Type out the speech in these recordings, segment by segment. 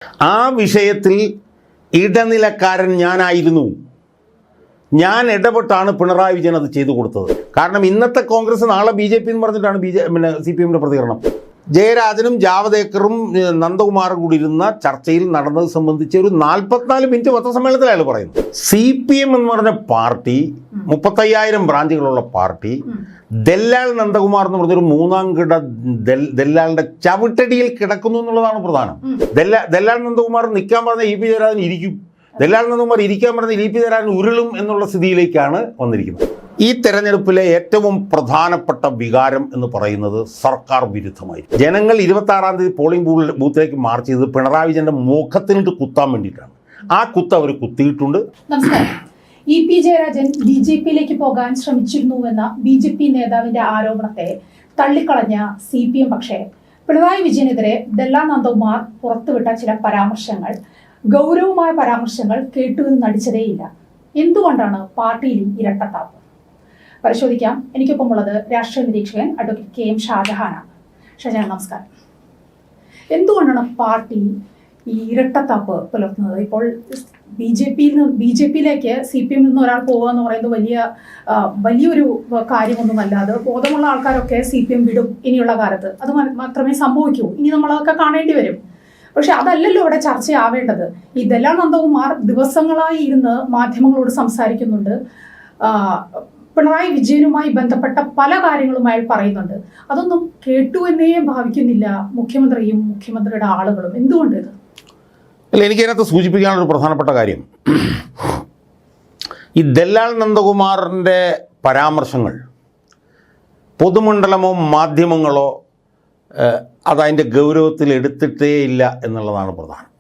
ആ വിഷയത്തിൽ ഇടനിലക്കാരൻ ഞാനായിരുന്നു. ഞാൻ ഇടപെട്ടാണ് പിണറായി വിജയൻ അത് ചെയ്തു കൊടുത്തത്. കാരണം ഇന്നത്തെ കോൺഗ്രസ് നാളെ BJP എന്ന് പറഞ്ഞിട്ടാണ് CPM പ്രതികരണം. ജയരാജനും ജാവദേക്കറും നന്ദകുമാറും കൂടി ഇരുന്ന ചർച്ചയിൽ നടന്നത് സംബന്ധിച്ച് ഒരു 44 മിനിറ്റ് പത്രസമ്മേളനത്തിൽ അയാൾ പറയുന്നു. CPM എന്ന് പറഞ്ഞ പാർട്ടി 35,000 ബ്രാഞ്ചുകളുള്ള പാർട്ടി ദല്ലാൽ നന്ദകുമാർ എന്ന് പറഞ്ഞൊരു മൂന്നാം കിട ദല്ലാലിന്റെ ചവിട്ടടിയിൽ കിടക്കുന്നു എന്നുള്ളതാണ് പ്രധാനം. ദല്ലാൽ നന്ദകുമാർ നിൽക്കാൻ പറഞ്ഞ EP ജയരാജൻ ഇരിക്കും, ദല്ലാൽ നന്ദകുമാർ ഇരിക്കാൻ പറഞ്ഞ EP ജയരാജൻ ഉരുളും എന്നുള്ള സ്ഥിതിയിലേക്കാണ് വന്നിരിക്കുന്നത്. ഈ തെരഞ്ഞെടുപ്പിലെ ഏറ്റവും പ്രധാനപ്പെട്ട വികാരം എന്ന് പറയുന്നത് സർക്കാർ വിരുദ്ധമായി. ജനങ്ങൾ 26-ാം തീയതി പോളിംഗ് ബൂത്തിലേക്ക് മാർച്ച് ചെയ്തത് പിണറായി വിജയന്റെ മുഖത്തിനിട്ട് കുത്താൻ വേണ്ടിയിട്ടാണ്. ആ കുത്ത് അവർ കുത്തിയിട്ടുണ്ട്. നമസ്കാരം. EP ജയരാജൻ BJP-യിലേക്ക് പോകാൻ ശ്രമിച്ചിരുന്നുവെന്ന BJP നേതാവിന്റെ ആരോപണത്തെ തള്ളിക്കളഞ്ഞ CPM പക്ഷേ പിണറായി വിജയനെതിരെ ദല്ലാൽ നന്ദകുമാർ പുറത്തുവിട്ട ചില പരാമർശങ്ങൾ, ഗൗരവമായ പരാമർശങ്ങൾ കേട്ടുവെന്ന് നടിച്ചതേയില്ല. എന്തുകൊണ്ടാണ് പാർട്ടിയിൽ ഇരട്ടത്താപ്പ്? പരിശോധിക്കാം. എനിക്കൊപ്പമുള്ളത് രാഷ്ട്രീയ നിരീക്ഷകൻ അഡ്വക്കേറ്റ് KM ഷാജഹാനാണ്. ഷാജഹാൻ, നമസ്കാരം. എന്തുകൊണ്ടാണ് പാർട്ടി ഈ ഇരട്ടത്താപ്പ് പുലർത്തുന്നത്? ഇപ്പോൾ BJP-യിലേക്ക് CPM നിന്ന് ഒരാൾ പോകുക എന്ന് പറയുന്നത് വലിയൊരു കാര്യമൊന്നുമല്ല. അത് ബോധമുള്ള ആൾക്കാരൊക്കെ CPM വിടും ഇനിയുള്ള കാലത്ത്. അത് മാത്രമേ സംഭവിക്കൂ. ഇനി നമ്മളതൊക്കെ കാണേണ്ടി വരും. പക്ഷെ അതല്ലല്ലോ ഇവിടെ ചർച്ചയാവേണ്ടത്. ഈ ദല്ലാൽ നന്ദകുമാർ ദിവസങ്ങളായി ഇരുന്ന് മാധ്യമങ്ങളോട് സംസാരിക്കുന്നുണ്ട്. പിണറായി വിജയനുമായി ബന്ധപ്പെട്ട പല കാര്യങ്ങളും അയാൾ പറയുന്നുണ്ട്. അതൊന്നും കേട്ടു എന്നേ ഭാവിക്കുന്നില്ല മുഖ്യമന്ത്രിയും മുഖ്യമന്ത്രിയുടെ ആളുകളും. എന്തുകൊണ്ട് ഇത്? അല്ല, എനിക്കതിനകത്ത് സൂചിപ്പിക്കാനുള്ളൊരു പ്രധാനപ്പെട്ട കാര്യം, ഈ ദല്ലാൽ നന്ദകുമാറിൻ്റെ പരാമർശങ്ങൾ പൊതുമണ്ഡലമോ മാധ്യമങ്ങളോ അതതിൻ്റെ ഗൗരവത്തിൽ എടുത്തിട്ടേ ഇല്ല എന്നുള്ളതാണ് പ്രധാനം.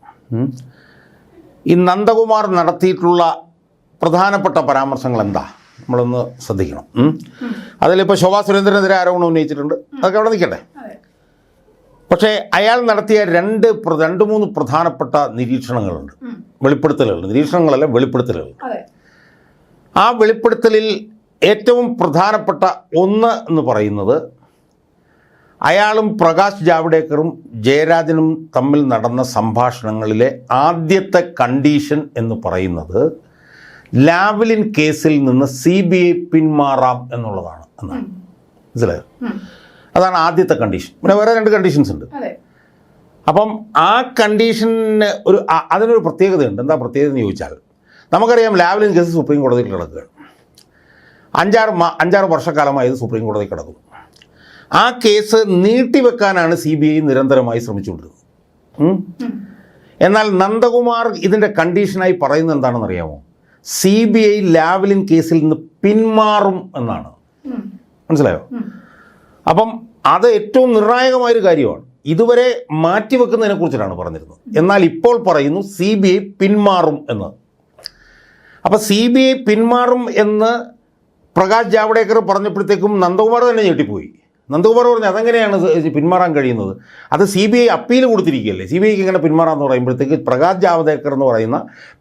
ഈ നന്ദകുമാർ നടത്തിയിട്ടുള്ള പ്രധാനപ്പെട്ട പരാമർശങ്ങൾ എന്താ നമ്മളൊന്ന് ശ്രദ്ധിക്കണം. അതിലിപ്പോൾ ശോഭാ സുരേന്ദ്രനെതിരെ ആരോപണം ഉന്നയിച്ചിട്ടുണ്ട്, അതൊക്കെ അവിടെ നിൽക്കട്ടെ. പക്ഷേ അയാൾ നടത്തിയ രണ്ട് മൂന്ന് പ്രധാനപ്പെട്ട നിരീക്ഷണങ്ങളുണ്ട്, വെളിപ്പെടുത്തലുകൾ. നിരീക്ഷണങ്ങളല്ല, വെളിപ്പെടുത്തലുകൾ. ആ വെളിപ്പെടുത്തലിൽ ഏറ്റവും പ്രധാനപ്പെട്ട ഒന്ന് എന്ന് പറയുന്നത്, അയാളും പ്രകാശ് ജാവ്ദേക്കറും ജയരാജനും തമ്മിൽ നടന്ന സംഭാഷണങ്ങളിലെ ആദ്യത്തെ കണ്ടീഷൻ എന്ന് പറയുന്നത് ലാവ്ലിൻ കേസിൽ നിന്ന് CBI പിന്മാറാം എന്നുള്ളതാണ് എന്നാണ്. മനസ്സിലായോ? അതാണ് ആദ്യത്തെ കണ്ടീഷൻ. പിന്നെ വേറെ 2 കണ്ടീഷൻസ് ഉണ്ട്. അപ്പം ആ കണ്ടീഷന് അതിനൊരു പ്രത്യേകതയുണ്ട്. എന്താ പ്രത്യേകത എന്ന് ചോദിച്ചാൽ, നമുക്കറിയാം ലാവ്ലിൻ കേസ് സുപ്രീം കോടതിയിൽ കിടക്കുകയാണ്. 5-6 വർഷക്കാലമായി ഇത് സുപ്രീം കോടതിയിൽ കിടക്കുന്നു. ആ കേസ് നീട്ടിവെക്കാനാണ് CBI നിരന്തരമായി ശ്രമിച്ചുകൊണ്ടിരുന്നത്. എന്നാൽ നന്ദകുമാർ ഇതിൻ്റെ കണ്ടീഷനായി പറയുന്നത് എന്താണെന്ന് അറിയാമോ? CBI ലാവ്ലിൻ കേസിൽ നിന്ന് പിന്മാറും എന്നാണ്. മനസ്സിലായോ? അപ്പം അത് ഏറ്റവും നിർണായകമായൊരു കാര്യമാണ്. ഇതുവരെ മാറ്റിവെക്കുന്നതിനെ കുറിച്ചിട്ടാണ് പറഞ്ഞിരുന്നത്. എന്നാൽ ഇപ്പോൾ പറയുന്നു CBI പിന്മാറും എന്ന്. അപ്പം CBI പിന്മാറും എന്ന് പ്രകാശ് ജാവ്ദേക്കർ പറഞ്ഞപ്പോഴത്തേക്കും നന്ദകുമാർ തന്നെ ഞെട്ടിപ്പോയി. നന്ദകുമാർ പറഞ്ഞു, അതെങ്ങനെയാണ് പിന്മാറാൻ കഴിയുന്നത്? അത് CBI അപ്പീൽ കൊടുത്തിരിക്കുകയല്ലേ, CBIക്ക് ഇങ്ങനെ പിന്മാറാമെന്ന് പറയുമ്പോഴത്തേക്ക് പ്രകാശ് ജാവ്ദേക്കർ എന്ന് പറയുന്ന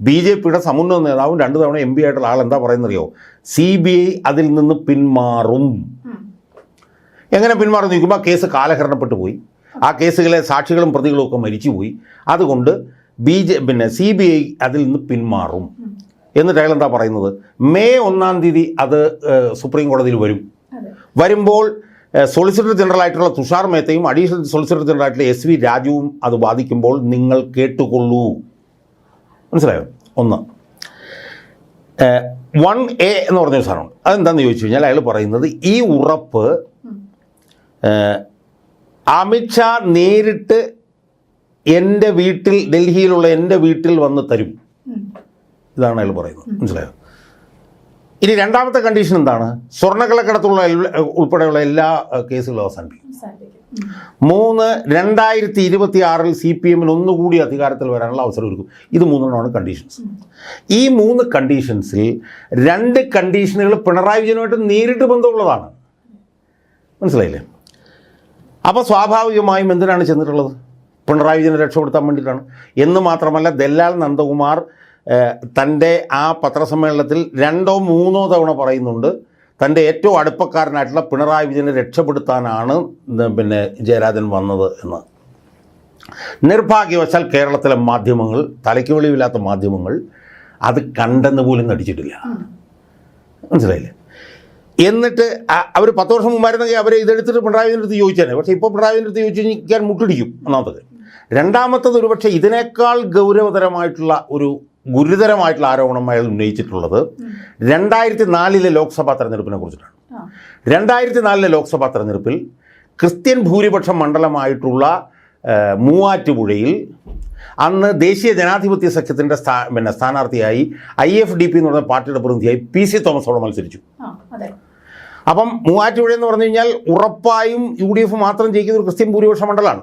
BJP-യുടെ സമുന്നത നേതാവും 2 തവണ MP ആയിട്ടുള്ള ആൾ എന്താ പറയുന്നറിയോ? CBI അതിൽ നിന്ന് പിന്മാറും. എങ്ങനെ പിന്മാറും ചോദിക്കുമ്പോൾ, ആ കേസ് കാലഹരണപ്പെട്ടു പോയി, ആ കേസുകളെ സാക്ഷികളും പ്രതികളും ഒക്കെ മരിച്ചുപോയി, അതുകൊണ്ട് CBI അതിൽ നിന്ന് പിന്മാറും. എന്നിട്ട് അയാൾ എന്താ പറയുന്നത്? മെയ് 1-ാം തീയതി അത് സുപ്രീം കോടതിയിൽ വരുമ്പോൾ സോളിസിറ്റർ ജനറൽ ആയിട്ടുള്ള തുഷാർ മേത്തയും അഡീഷണൽ സോളിസിറ്റർ ജനറൽ ആയിട്ടുള്ള SV രാജുവും അത് വാദിക്കുമ്പോൾ നിങ്ങൾ കേട്ടുകൊള്ളൂ. മനസ്സിലായോ? 1A എന്ന് പറഞ്ഞൊരു സാധനമാണ്. അതെന്താണെന്ന് ചോദിച്ചു കഴിഞ്ഞാൽ അയാൾ പറയുന്നത്, ഈ ഉറപ്പ് അമിത്ഷാ നേരിട്ട് എൻ്റെ വീട്ടിൽ, ഡൽഹിയിലുള്ള എൻ്റെ വീട്ടിൽ വന്ന് തരും. ഇതാണ് അയാൾ പറയുന്നത്. മനസ്സിലായോ? ഇനി രണ്ടാമത്തെ കണ്ടീഷൻ എന്താണ്? സ്വർണ്ണക്കള്ളക്കടത്തുള്ള ഉൾപ്പെടെയുള്ള എല്ലാ കേസുകളും അവസാനിപ്പിക്കും. 3, 2026-ൽ CPM-ന് ഒന്നുകൂടി അധികാരത്തിൽ വരാനുള്ള അവസരം ഒരുക്കും. ഇത് 3 കണ്ടീഷൻസ്. ഈ 3 കണ്ടീഷൻസിൽ 2 കണ്ടീഷനുകൾ പിണറായി വിജയനുമായിട്ട് നേരിട്ട് ബന്ധമുള്ളതാണ്. മനസ്സിലായില്ലേ? അപ്പോൾ സ്വാഭാവികമായും എന്തിനാണ് ചെന്നിട്ടുള്ളത്? പിണറായി വിജയനെ രക്ഷപ്പെടുത്താൻ വേണ്ടിയിട്ടാണ്. എന്ന് മാത്രമല്ല, ദല്ലാൽ നന്ദകുമാർ തൻ്റെ ആ പത്രസമ്മേളനത്തിൽ 2-3 തവണ പറയുന്നുണ്ട്, തൻ്റെ ഏറ്റവും അടുപ്പക്കാരനായിട്ടുള്ള പിണറായി വിജയനെ രക്ഷപ്പെടുത്താനാണ് ജയരാജൻ വന്നത് എന്ന്. നിർഭാഗ്യവശാൽ കേരളത്തിലെ മാധ്യമങ്ങൾ, തലയ്ക്ക് വെളിവില്ലാത്ത മാധ്യമങ്ങൾ അത് കണ്ടെന്ന് പോലും നടിച്ചിട്ടില്ല. മനസ്സിലായില്ലേ? എന്നിട്ട് അവർ 10 വർഷം മുമ്പായിരുന്നെങ്കിൽ അവരെ ഇതെടുത്തിട്ട് പിണറായി വിജയൻ്റെ അടുത്ത് ചോദിച്ചേനെ. പക്ഷേ ഇപ്പോൾ പിണറായി വിജയൻ്റെ അടുത്ത് ചോദിച്ചു കഴിഞ്ഞാൽ മുട്ടിടിക്കും. ഒന്നാമത്തത്. രണ്ടാമത്തത്, ഒരുപക്ഷെ ഇതിനേക്കാൾ ഗുരുതരമായിട്ടുള്ള ആരോപണം അയാൾ ഉന്നയിച്ചിട്ടുള്ളത് 2004 ലോക്സഭാ തെരഞ്ഞെടുപ്പിനെ കുറിച്ചിട്ടാണ്. 2004 ലോക്സഭാ തെരഞ്ഞെടുപ്പിൽ ക്രിസ്ത്യൻ ഭൂരിപക്ഷ മണ്ഡലമായിട്ടുള്ള മൂവാറ്റുപുഴയിൽ അന്ന് ദേശീയ ജനാധിപത്യ സഖ്യത്തിൻ്റെ സ്ഥാനാർത്ഥിയായി IFDP എന്ന് പറഞ്ഞ പാർട്ടിയുടെ പ്രതിനിധിയായി PC തോമസ് അവിടെ മത്സരിച്ചു. അപ്പം മൂവാറ്റുപുഴ എന്ന് പറഞ്ഞു കഴിഞ്ഞാൽ ഉറപ്പായും UDF മാത്രം ജയിക്കുന്ന ഒരു ക്രിസ്ത്യൻ ഭൂരിപക്ഷ മണ്ഡലമാണ്.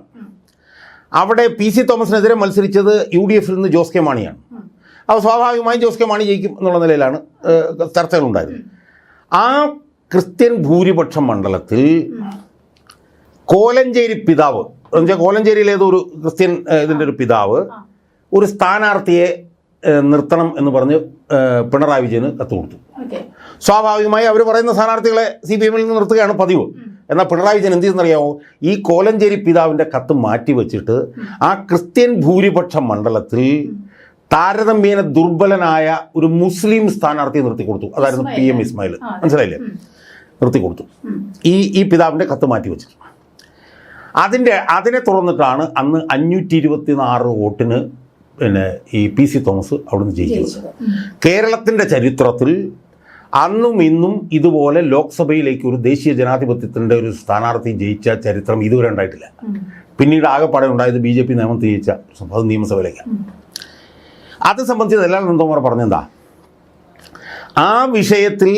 അവിടെ PC തോമസിനെതിരെ മത്സരിച്ചത് UDF നിന്ന് ജോസ് കെ മാണിയാണ്. അപ്പോൾ സ്വാഭാവികമായും ജോസ് കെ മാണി ജയിക്കും എന്നുള്ള നിലയിലാണ് ചർച്ചകളുണ്ടായത്. ആ ക്രിസ്ത്യൻ ഭൂരിപക്ഷ മണ്ഡലത്തിൽ കോലഞ്ചേരി പിതാവ്, എന്നുവെച്ചാൽ കോലഞ്ചേരിയിലെ ഏതൊരു ക്രിസ്ത്യൻ ഇതിൻ്റെ ഒരു പിതാവ് ഒരു സ്ഥാനാർത്ഥിയെ നിർത്തണം എന്ന് പറഞ്ഞ് പിണറായി വിജയന് കത്ത് കൊടുത്തു. സ്വാഭാവികമായി അവർ പറയുന്ന സ്ഥാനാർത്ഥികളെ CPM നിന്ന് നിർത്തുകയാണ് പതിവ്. എന്നാൽ പിണറായി വിജയൻ എന്ത് ചെയ്യുന്നറിയാമോ? ഈ കോലഞ്ചേരി പിതാവിൻ്റെ കത്ത് മാറ്റിവെച്ചിട്ട് ആ ക്രിസ്ത്യൻ ഭൂരിപക്ഷ മണ്ഡലത്തിൽ താരതമ്യേന ദുർബലനായ ഒരു മുസ്ലിം സ്ഥാനാർത്ഥിയെ നിർത്തിക്കൊടുത്തു. അതായിരുന്നു PM ഇസ്മായിൽ. മനസ്സിലായില്ലേ? നിർത്തിക്കൊടുത്തു. ഈ പിതാവിൻ്റെ കത്ത് മാറ്റിവെച്ചിട്ട് അതിനെ തുറന്നിട്ടാണ് അന്ന് 526 വോട്ടിന് ഈ PC തോമസ് അവിടുന്ന് ജയിച്ചത്. കേരളത്തിൻ്റെ ചരിത്രത്തിൽ അന്നും ഇന്നും ഇതുപോലെ ലോക്സഭയിലേക്ക് ഒരു ദേശീയ ജനാധിപത്യത്തിൻ്റെ ഒരു സ്ഥാനാർത്ഥി ജയിച്ച ചരിത്രം ഇതുവരെ ഉണ്ടായിട്ടില്ല. പിന്നീട് ആകെപ്പാടെ ഉണ്ടായത് BJP നിയമത്തിൽ ജയിച്ച അത് നിയമസഭയിലേക്കാണ്. അത് സംബന്ധിച്ച് ദല്ലാൽ നന്ദകുമാർ പറഞ്ഞെന്താ, ആ വിഷയത്തിൽ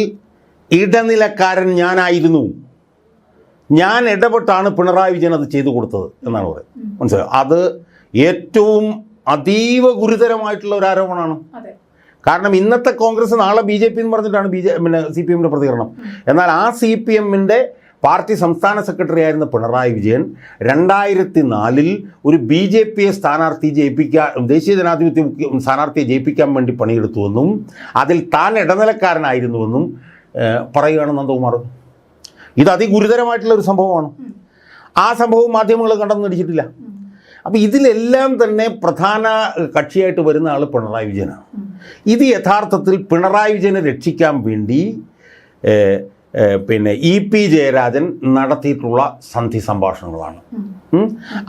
ഇടനിലക്കാരൻ ഞാനായിരുന്നു, ഞാൻ ഇടപെട്ടാണ് പിണറായി വിജയൻ അത് ചെയ്തു കൊടുത്തത് എന്നാണ് പറയുന്നത്. മനസ്സിലായോ? അത് ഏറ്റവും അതീവ ഗുരുതരമായിട്ടുള്ള ഒരു ആരോപണമാണ്. കാരണം ഇന്നത്തെ കോൺഗ്രസ് നാളെ BJP എന്ന് പറഞ്ഞിട്ടാണ് CPMൻ്റെ പ്രതികരണം. എന്നാൽ ആ CPMൻ്റെ പാർട്ടി സംസ്ഥാന സെക്രട്ടറി ആയിരുന്ന പിണറായി വിജയൻ 2004 ഒരു BJP സ്ഥാനാർത്ഥി ദേശീയ ജനാധിപത്യ സ്ഥാനാർത്ഥിയെ ജയിപ്പിക്കാൻ വേണ്ടി പണിയെടുത്തുവെന്നും അതിൽ താൻ ഇടനിലക്കാരനായിരുന്നുവെന്നും പറയുകയാണ് നന്ദകുമാർ. ഇത് അതിഗുരുതരമായിട്ടുള്ള ഒരു സംഭവമാണ്. ആ സംഭവം മാധ്യമങ്ങൾ കണ്ടെന്ന് നടിച്ചിട്ടില്ല. അപ്പോൾ ഇതിലെല്ലാം തന്നെ പ്രധാന കക്ഷിയായിട്ട് വരുന്ന ആൾ പിണറായി വിജയനാണ്. ഇത് യഥാർത്ഥത്തിൽ പിണറായി വിജയനെ രക്ഷിക്കാൻ വേണ്ടി EP ജയരാജൻ നടത്തിയിട്ടുള്ള സന്ധി സംഭാഷണങ്ങളാണ്.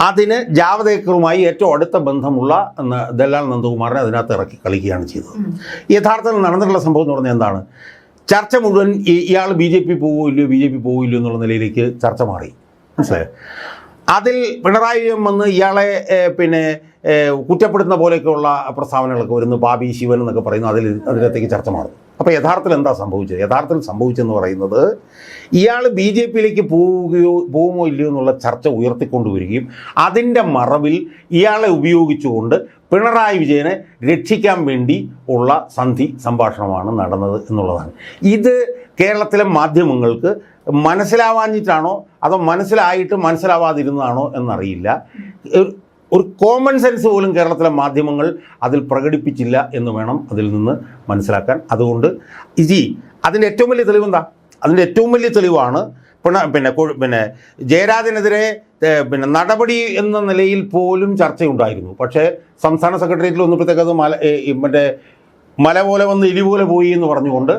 അതിന് ജാവദേക്കറുമായി ഏറ്റവും അടുത്ത ബന്ധമുള്ള ദല്ലാൽ നന്ദകുമാറിനെ അതിനകത്ത് ഇറക്കി കളിക്കുകയാണ് ചെയ്തത്. യഥാർത്ഥത്തിൽ നടന്നിട്ടുള്ള സംഭവം എന്ന് പറഞ്ഞാൽ എന്താണ്? ചർച്ച മുഴുവൻ ഇയാൾ BJP പോവില്ലോ എന്നുള്ള നിലയിലേക്ക് ചർച്ച മാറി. മനസ്സിലായോ? അതിൽ പിണറായി വിജയൻ വന്ന് ഇയാളെ കുറ്റപ്പെടുത്തുന്ന പോലെയൊക്കെയുള്ള പ്രസ്താവനകളൊക്കെ വരുന്നു. പാപി ശിവൻ എന്നൊക്കെ പറയുന്നു. അതിനകത്തേക്ക് ചർച്ച മാറും. അപ്പോൾ യഥാർത്ഥത്തിൽ എന്താ സംഭവിച്ചത്? യഥാർത്ഥത്തിൽ സംഭവിച്ചെന്ന് പറയുന്നത് ഇയാൾ BJPയിലേക്ക് പോകുമോ ഇല്ലയോ എന്നുള്ള ചർച്ച ഉയർത്തിക്കൊണ്ടുവരികയും അതിൻ്റെ മറവിൽ ഇയാളെ ഉപയോഗിച്ചുകൊണ്ട് പിണറായി വിജയനെ രക്ഷിക്കാൻ വേണ്ടി ഉള്ള സന്ധി സംഭാഷണമാണ് നടന്നത് എന്നുള്ളതാണ്. ഇത് കേരളത്തിലെ മാധ്യമങ്ങൾക്ക് മനസ്സിലാവാഞ്ഞിട്ടാണോ അതോ മനസ്സിലാവാതിരുന്നതാണോ എന്നറിയില്ല. ഒരു കോമൺ സെൻസ് പോലും കേരളത്തിലെ മാധ്യമങ്ങൾ അതിൽ പ്രകടിപ്പിച്ചില്ല എന്ന് വേണം അതിൽ നിന്ന് മനസ്സിലാക്കാൻ. അതുകൊണ്ട് അതിൻ്റെ ഏറ്റവും വലിയ തെളിവെന്താ? അതിൻ്റെ ഏറ്റവും വലിയ തെളിവാണ് ജയരാജനെതിരെ നടപടി എന്ന നിലയിൽ പോലും ചർച്ചയുണ്ടായിരുന്നു. പക്ഷേ സംസ്ഥാന സെക്രട്ടേറിയറ്റിൽ വന്നപ്പോഴത്തേക്ക് അത് മല പോലെ വന്ന് എലി പോലെ പോയി എന്ന് പറഞ്ഞുകൊണ്ട്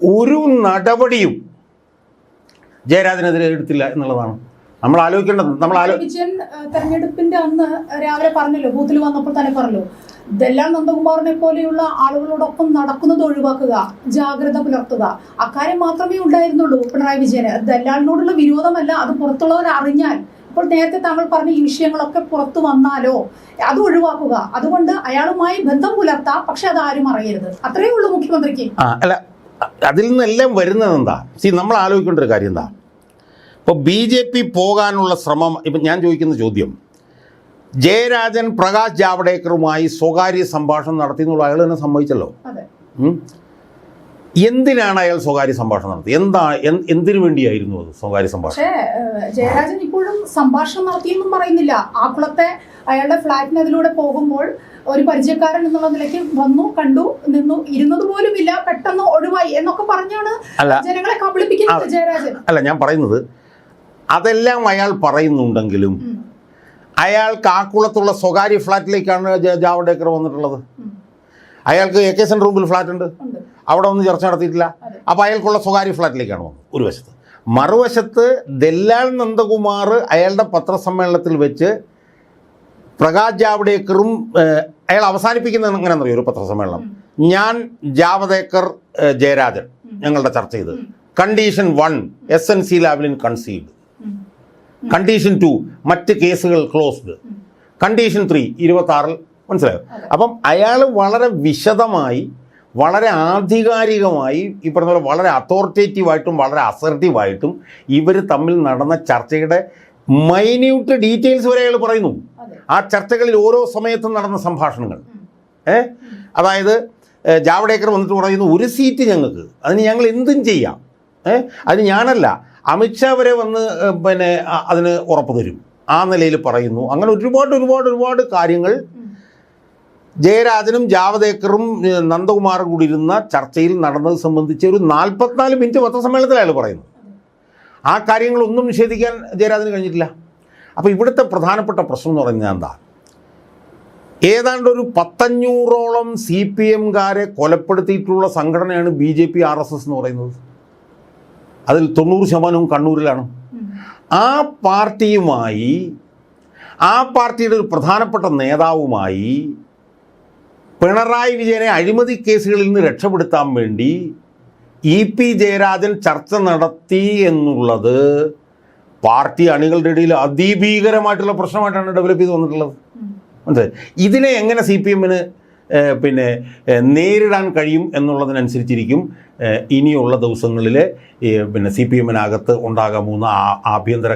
ഒരു നടപടിയും ജയരാജനെതിരെ എടുത്തില്ല എന്നുള്ളതാണ് നമ്മൾ ആലോചിക്കേണ്ടത്. വിജയൻ തെരഞ്ഞെടുപ്പിന്റെ അന്ന് രാവിലെ പറഞ്ഞല്ലോ, ബൂത്തിൽ വന്നപ്പോൾ തന്നെ പറഞ്ഞു, ദല്ലാൽ നന്ദകുമാറിനെ പോലെയുള്ള ആളുകളോടൊപ്പം നടക്കുന്നത് ഒഴിവാക്കുക, ജാഗ്രത പുലർത്തുക. അക്കാര്യം മാത്രമേ ഉണ്ടായിരുന്നുള്ളൂ പിണറായി വിജയന്. ദല്ലാലിനോടുള്ള വിരോധമല്ല, അത് പുറത്തുള്ളവർ അറിഞ്ഞാൽ, ഇപ്പോൾ നേരത്തെ താങ്കൾ പറഞ്ഞ ഈ വിഷയങ്ങളൊക്കെ പുറത്തു വന്നാലോ അത് ഒഴിവാക്കുക. അതുകൊണ്ട് അയാളുമായി ബന്ധം പുലർത്താം, പക്ഷെ അത് ആരും അറിയരുത്. അത്രയേ ഉള്ളൂ മുഖ്യമന്ത്രിക്ക്. അല്ല, അതിൽ നിന്നെല്ലാം വരുന്നത് എന്താ? നമ്മൾ ആലോചിക്കേണ്ട ഒരു കാര്യം എന്താ? ഇപ്പോൾ BJP പോകാനുള്ള ശ്രമം, ഇപ്പം ഞാൻ ചോദിക്കുന്ന ചോദ്യം, ജയരാജൻ പ്രകാശ് ജാവ്ദേക്കറുമായി സ്വകാര്യ സംഭാഷണം നടത്തി എന്നുള്ള അയാൾ തന്നെ സമ്മതിച്ചല്ലോ. എന്തിനാണ് അയാൾ സ്വകാര്യ സംഭാഷണം നടത്തി? എന്തിനു വേണ്ടിയായിരുന്നു അത് സ്വകാര്യ സംഭാഷണം? പക്ഷേ ജയരാജൻ ഇപ്പോഴും സംഭാഷണം നടത്തിയെന്നും പറയുന്നില്ല. ആക്കുളത്തെ അയാളുടെ ഫ്ലാറ്റിന് അതിലൂടെ പോകുമ്പോൾ ഒരു പരിചയക്കാരൻ എന്നുള്ള നിലയ്ക്ക് വന്നു, കണ്ടു, നിന്നു, ഇരുന്നത് പോലും ഇല്ല, പെട്ടെന്ന് ഒഴിവായി എന്നൊക്കെ പറഞ്ഞാണ് ജനങ്ങളെ കബളിപ്പിക്കുന്നത് ജയരാജൻ. അല്ല, ഞാൻ പറയുന്നത് അതെല്ലാം അയാൾ പറയുന്നുണ്ടെങ്കിലും അയാൾക്ക് ആക്കുളത്തുള്ള സ്വകാര്യ ഫ്ലാറ്റിലേക്കാണ് ജാവ്ദേക്കർ വന്നിട്ടുള്ളത്. അയാൾക്ക് AK സെൻറ്റർ റൂമിൽ ഫ്ലാറ്റ് ഉണ്ട്, അവിടെ ഒന്നും ചർച്ച നടത്തിയിട്ടില്ല. അപ്പോൾ അയാൾക്കുള്ള സ്വകാര്യ ഫ്ലാറ്റിലേക്കാണ് വന്നത് ഒരു വശത്ത്. മറുവശത്ത് ദല്ലാൽ നന്ദകുമാർ അയാളുടെ പത്രസമ്മേളനത്തിൽ വെച്ച് പ്രകാശ് ജാവ്ദേക്കറും അയാൾ അവസാനിപ്പിക്കുന്നത് എങ്ങനെയാണെന്നറിയോ ഒരു പത്രസമ്മേളനം, ഞാൻ ജാവ്ദേക്കർ ജയരാജൻ ഞങ്ങളുടെ ചർച്ച ചെയ്ത് കണ്ടീഷൻ 1 SNC ലാബിലിൻ കൺസീൽഡ്, കണ്ടീഷൻ 2 മറ്റ് കേസുകൾ ക്ലോസ്ഡ്, കണ്ടീഷൻ 3 26 മനസ്സിലായോ. അപ്പം അയാൾ വളരെ വിശദമായി വളരെ ആധികാരികമായി ഈ പറഞ്ഞ പോലെ വളരെ അതോറിറ്റേറ്റീവായിട്ടും വളരെ അസർട്ടീവായിട്ടും ഇവർ തമ്മിൽ നടന്ന ചർച്ചയുടെ മൈന്യൂട്ട് ഡീറ്റെയിൽസ് വരെ അയാൾ പറയുന്നു. ആ ചർച്ചകളിൽ ഓരോ സമയത്തും നടന്ന സംഭാഷണങ്ങൾ. അതായത് ജാവ്ദേക്കർ വന്നിട്ട് പറയുന്നു ഒരു സീറ്റ് ഞങ്ങൾക്ക്, അതിന് ഞങ്ങൾ എന്തും ചെയ്യാം, അതിന് ഞാനല്ല അമിത്ഷാ വരെ വന്ന് പിന്നെ അതിന് ഉറപ്പ് തരും, ആ നിലയിൽ പറയുന്നു. അങ്ങനെ ഒരുപാട് കാര്യങ്ങൾ ജയരാജനും ജാവ്ദേക്കറും നന്ദകുമാറും കൂടി ഇരുന്ന ചർച്ചയിൽ നടന്നത് സംബന്ധിച്ച് ഒരു 44 മിനിറ്റ് പത്രസമ്മേളനത്തിൽ അയാൾ പറയുന്നു. ആ കാര്യങ്ങളൊന്നും നിഷേധിക്കാൻ ജയരാജന് കഴിഞ്ഞിട്ടില്ല. അപ്പോൾ ഇവിടുത്തെ പ്രധാനപ്പെട്ട പ്രശ്നം എന്ന് പറഞ്ഞാൽ എന്താ, ഏതാണ്ട് ഒരു 500ഓളം CPMകാരെ കൊലപ്പെടുത്തിയിട്ടുള്ള സംഘടനയാണ് BJP RSS എന്ന് പറയുന്നത്. അതിൽ 90% കണ്ണൂരിലാണ്. ആ പാർട്ടിയുമായി, ആ പാർട്ടിയുടെ ഒരു പ്രധാനപ്പെട്ട നേതാവുമായി പിണറായി വിജയനെ അഴിമതി കേസുകളിൽ നിന്ന് രക്ഷപ്പെടുത്താൻ വേണ്ടി EP ജയരാജൻ ചർച്ച നടത്തി എന്നുള്ളത് പാർട്ടി അണികളുടെ ഇടയിൽ അതിഭീകരമായിട്ടുള്ള പ്രശ്നമായിട്ടാണ് ഡെവലപ്പ് ചെയ്ത് വന്നിട്ടുള്ളത്. മനസ്സിലായി. ഇതിനെ എങ്ങനെ CPMന് പിന്നെ നേരിടാൻ കഴിയും എന്നുള്ളതിനനുസരിച്ചിരിക്കും ഇനിയുള്ള ദിവസങ്ങളിൽ പിന്നെ CPMനകത്ത് ഉണ്ടാകാൻ പോകുന്ന ആഭ്യന്തര